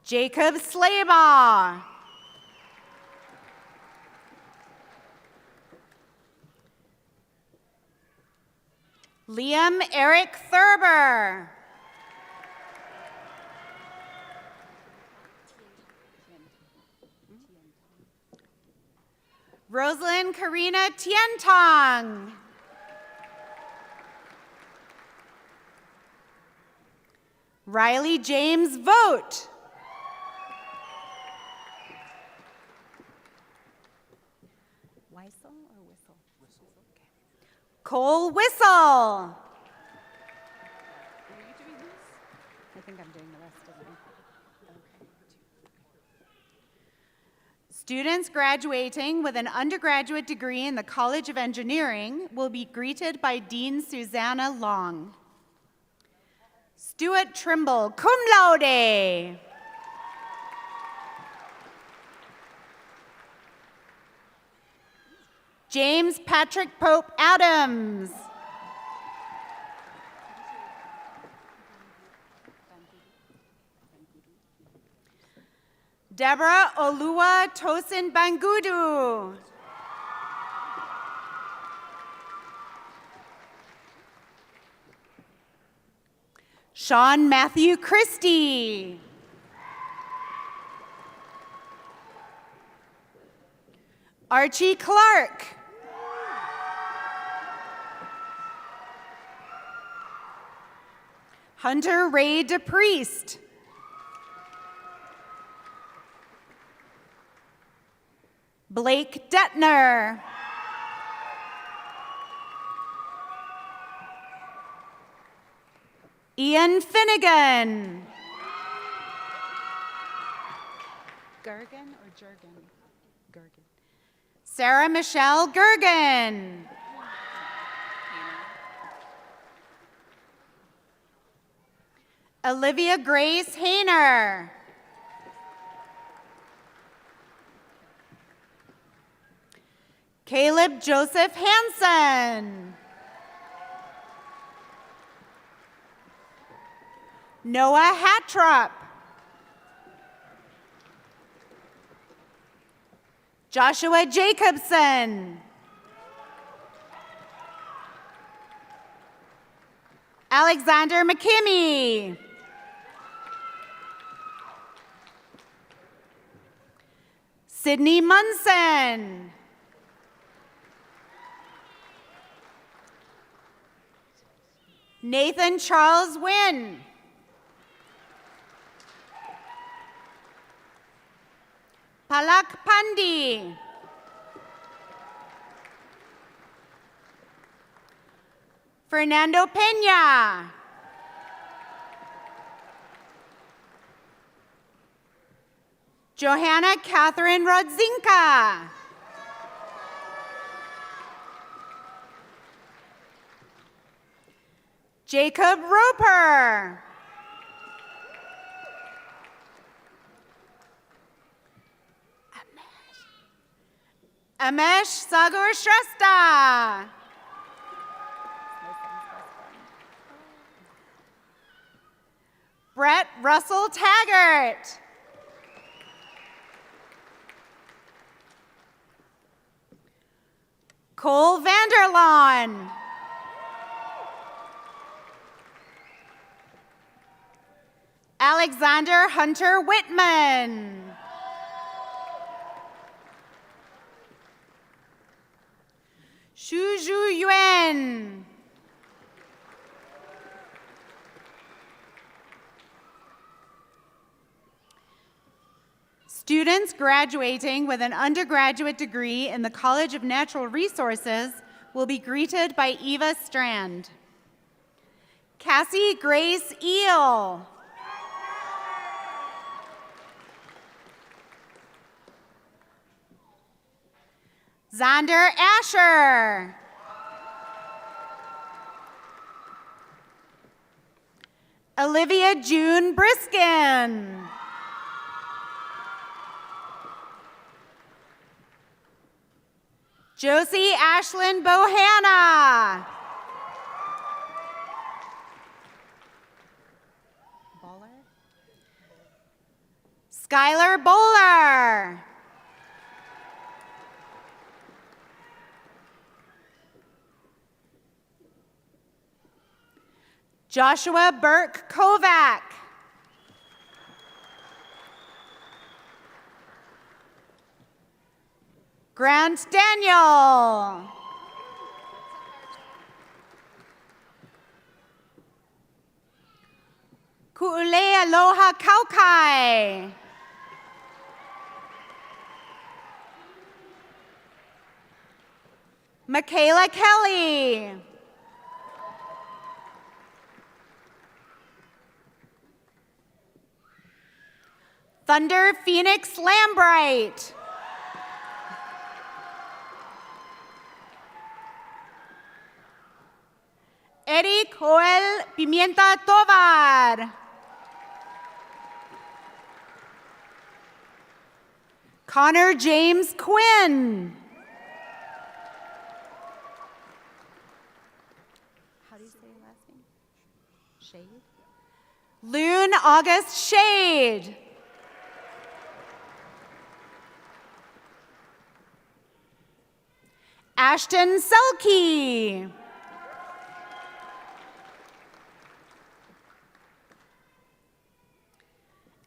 Jacob Slabaugh. Liam Eric Thurber. Rosalind Karina Tientong. Riley James Vogt. Weissel or Whistle? Whistle. Okay. Cole Whistle. Are you doing this? I think I'm doing the rest of them. Okay. Students graduating with an undergraduate degree in the College of Engineering will be greeted by Dean Susanna Long. Stuart Trimble, cum laude. James Patrick Pope Adams. Deborah Olua Tosin Bangudu. Sean Matthew Christie. Archie Clark. Hunter Ray DePriest. Blake Detner. Ian Finnegan. Gergen or Jurgen? Gergen. Sarah Michelle Gergen. Olivia Grace Hayner. Caleb Joseph Hansen. Noah Hattrop. Joshua Jacobson. Alexander McKimmey. Sydney Munson. Nathan Charles Wynn. Palak Pandi. Fernando Pena. Johanna Catherine Rodzinka. Jacob Roper. Amesh Sagar Shrestha. Brett Russell Taggart. Cole Vanderlaan. Alexander Hunter Whitman. Shuju Yuan. Students graduating with an undergraduate degree in the College of Natural Resources will be greeted by Eva Strand. Cassie Grace Eel. Xander Asher. Olivia June Briskin. Josie Ashlyn Bohanna. Skylar Bowler. Joshua Burke Kovac. Grant Daniel. Ku'ule Aloha Kaukai. Michaela Kelly. Thunder Phoenix Lambright. Eric Joel Pimienta Tovar. Connor James Quinn. How do you say your last name? Shade? Loon August Shade. Ashton Selke.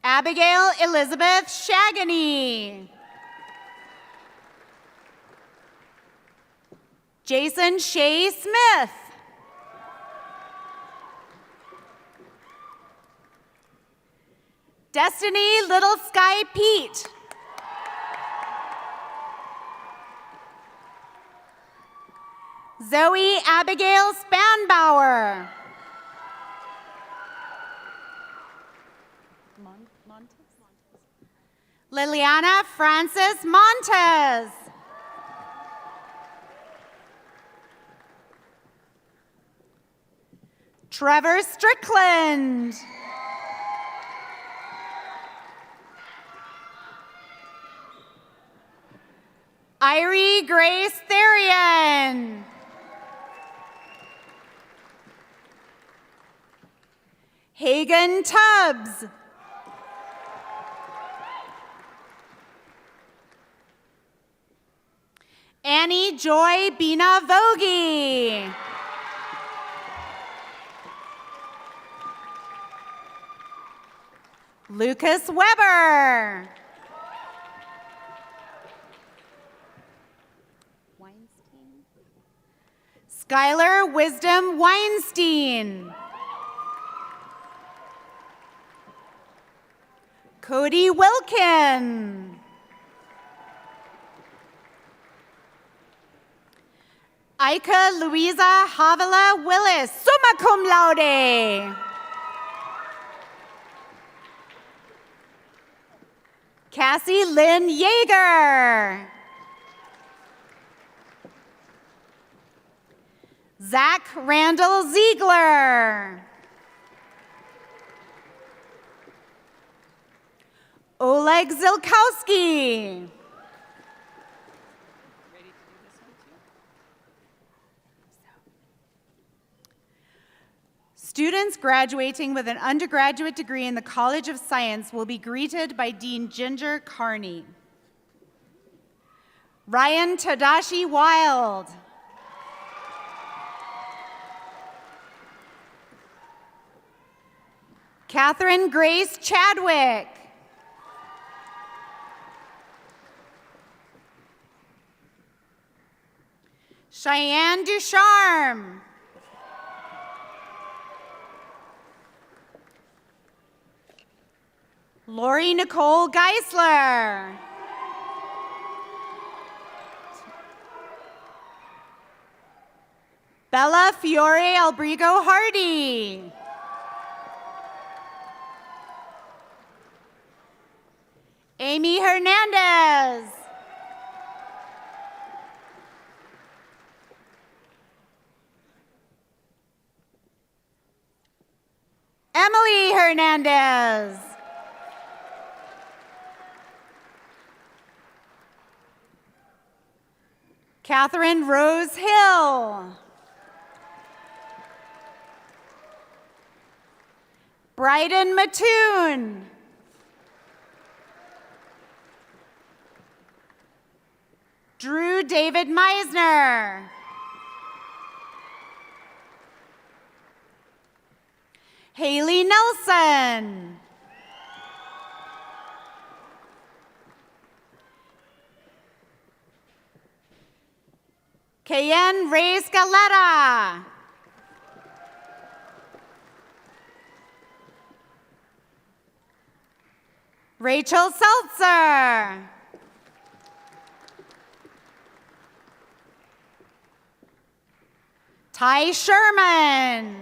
Abigail Elizabeth Shagany. Jason Shea Smith. Destiny Little Sky Pete. Zoe Abigail Spanbauer. Liliana Frances Montes. Trevor Strickland. Irie Grace Therian. Hagen Tubbs. Annie Joy Bina Vogie. Lucas Weber. Skylar Wisdom Weinstein. Cody Wilkin. Ika Louisa Havila Willis, summa cum laude. Cassie Lynn Yeager. Zach Randall Ziegler. Oleg Zilkowski. Students graduating with an undergraduate degree in the College of Science will be greeted by Dean Ginger Carney. Ryan Tadashi Wild. Catherine Grace Chadwick. Cheyenne Ducharme. Lori Nicole Geisler. Bella Fiore Albrigo Hardy. Amy Hernandez. Emily Hernandez. Catherine Rose Hill. Bryden Mattoon. Drew David Meisner. Haley Nelson. Kayen Reyes Galetta. Rachel Seltzer. Ty Sherman.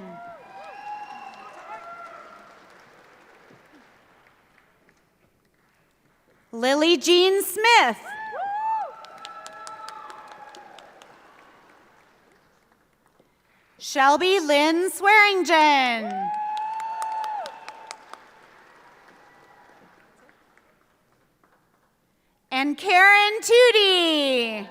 Lily Jean Smith. Shelby Lynn Swearingen. And Karen Tootie.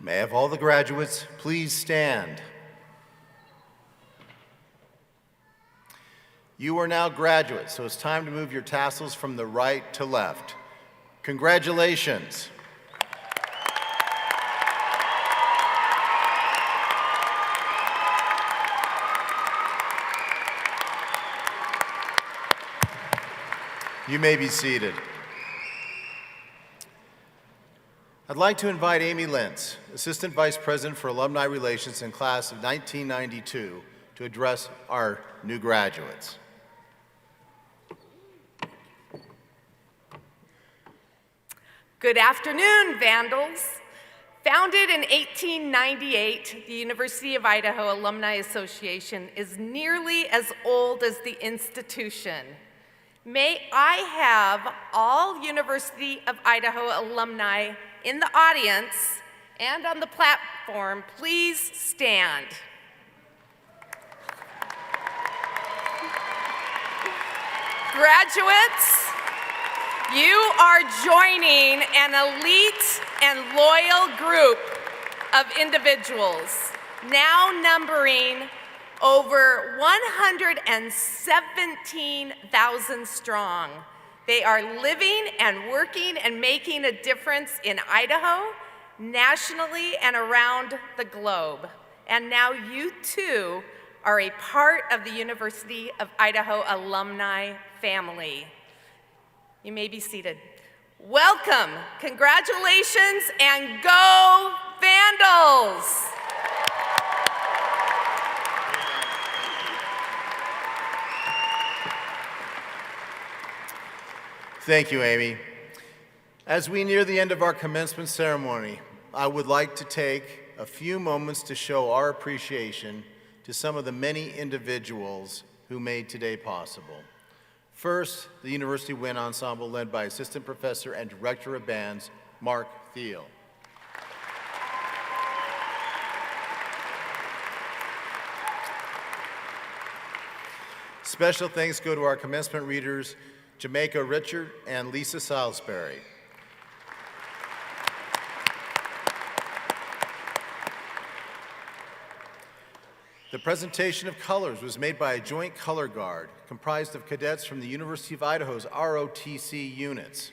May I have all the graduates please stand? You are now graduates, so it's time to move your tassels from the right to left. Congratulations. You may be seated. I'd like to invite Amy Lentz, Assistant Vice President for Alumni Relations in class of 1992, to address our new graduates. Good afternoon, Vandals. Founded in 1898, the University of Idaho Alumni Association is nearly as old as the institution. May I have all University of Idaho alumni in the audience and on the platform please stand. Graduates, you are joining an elite and loyal group of individuals, now numbering over 117,000 strong. They are living and working and making a difference in Idaho, nationally, and around the globe. And now you too are a part of the University of Idaho alumni family. You may be seated. Welcome, congratulations, and go Vandals! Thank you, Amy. As we near the end of our commencement ceremony, I would like to take a few moments to show our appreciation to some of the many individuals who made today possible. First, the University Wind Ensemble, led by Assistant Professor and Director of Bands, Mark Thiel. Special thanks go to our commencement readers, Jamaica Richard and Lisa Salisbury. The presentation of colors was made by a joint color guard comprised of cadets from the University of Idaho's ROTC units.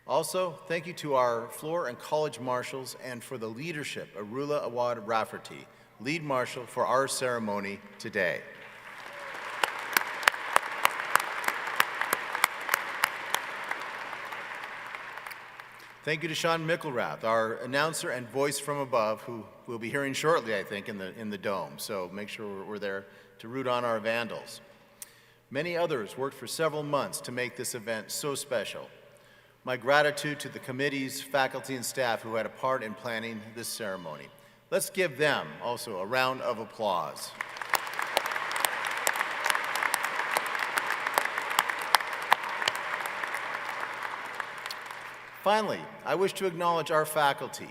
Also, thank you to our floor and college marshals and for the leadership, Arula Awad Rafferty, lead marshal for our ceremony today. Thank you to Sean Mickelrath, our announcer and voice from above, who we'll be hearing shortly, I think, in the dome. So make sure we're there to root on our Vandals. Many others worked for several months to make this event so special. My gratitude to the committees, faculty, and staff who had a part in planning this ceremony. Let's give them also a round of applause. Finally, I wish to acknowledge our faculty.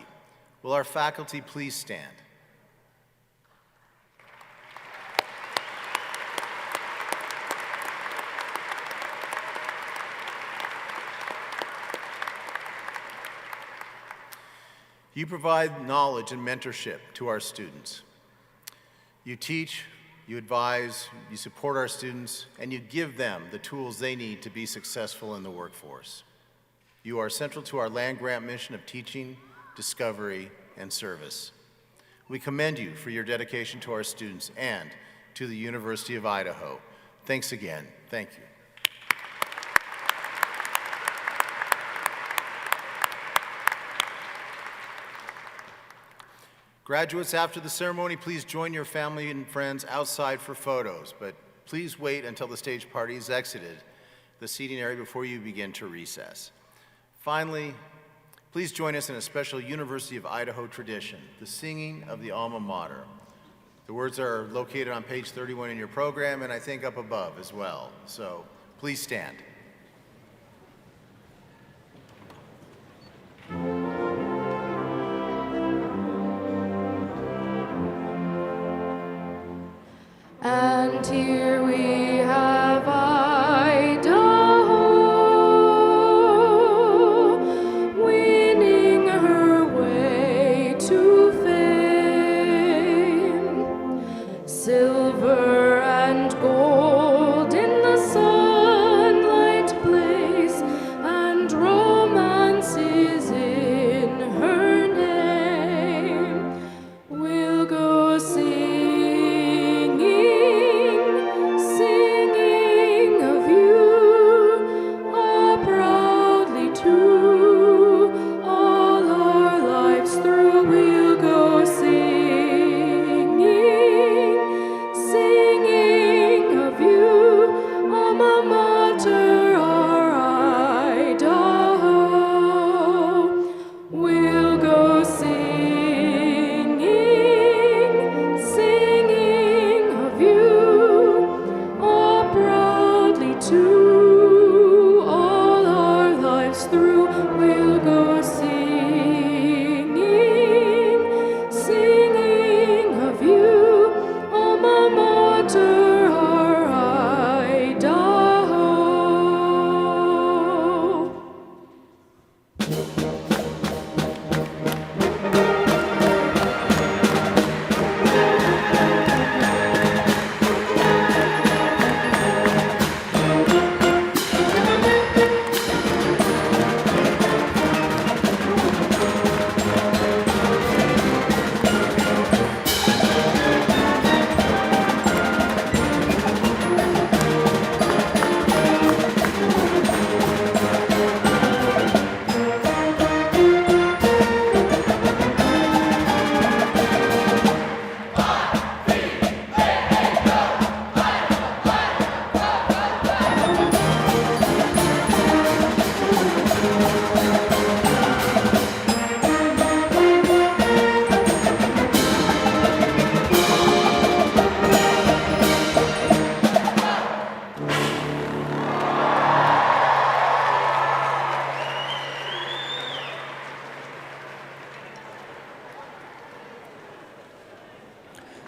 Will our faculty please stand? You provide knowledge and mentorship to our students. You teach, you advise, you support our students, and you give them the tools they need to be successful in the workforce. You are central to our land-grant mission of teaching, discovery, and service. We commend you for your dedication to our students and to the University of Idaho. Thanks again. Thank you. Graduates, after the ceremony, please join your family and friends outside for photos, but please wait until the stage party is exited the seating area before you begin to recess. Finally, please join us in a special University of Idaho tradition, the singing of the alma mater. The words are located on page 31 in your program and I think up above as well. So please stand. And here we have Idaho, winning her way to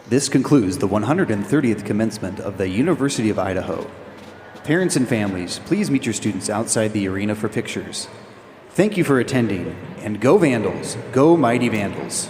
This concludes the 130th commencement of the University of Idaho. Parents and families, please meet your students outside the arena for pictures. Thank you for attending, and go Vandals, go Mighty Vandals.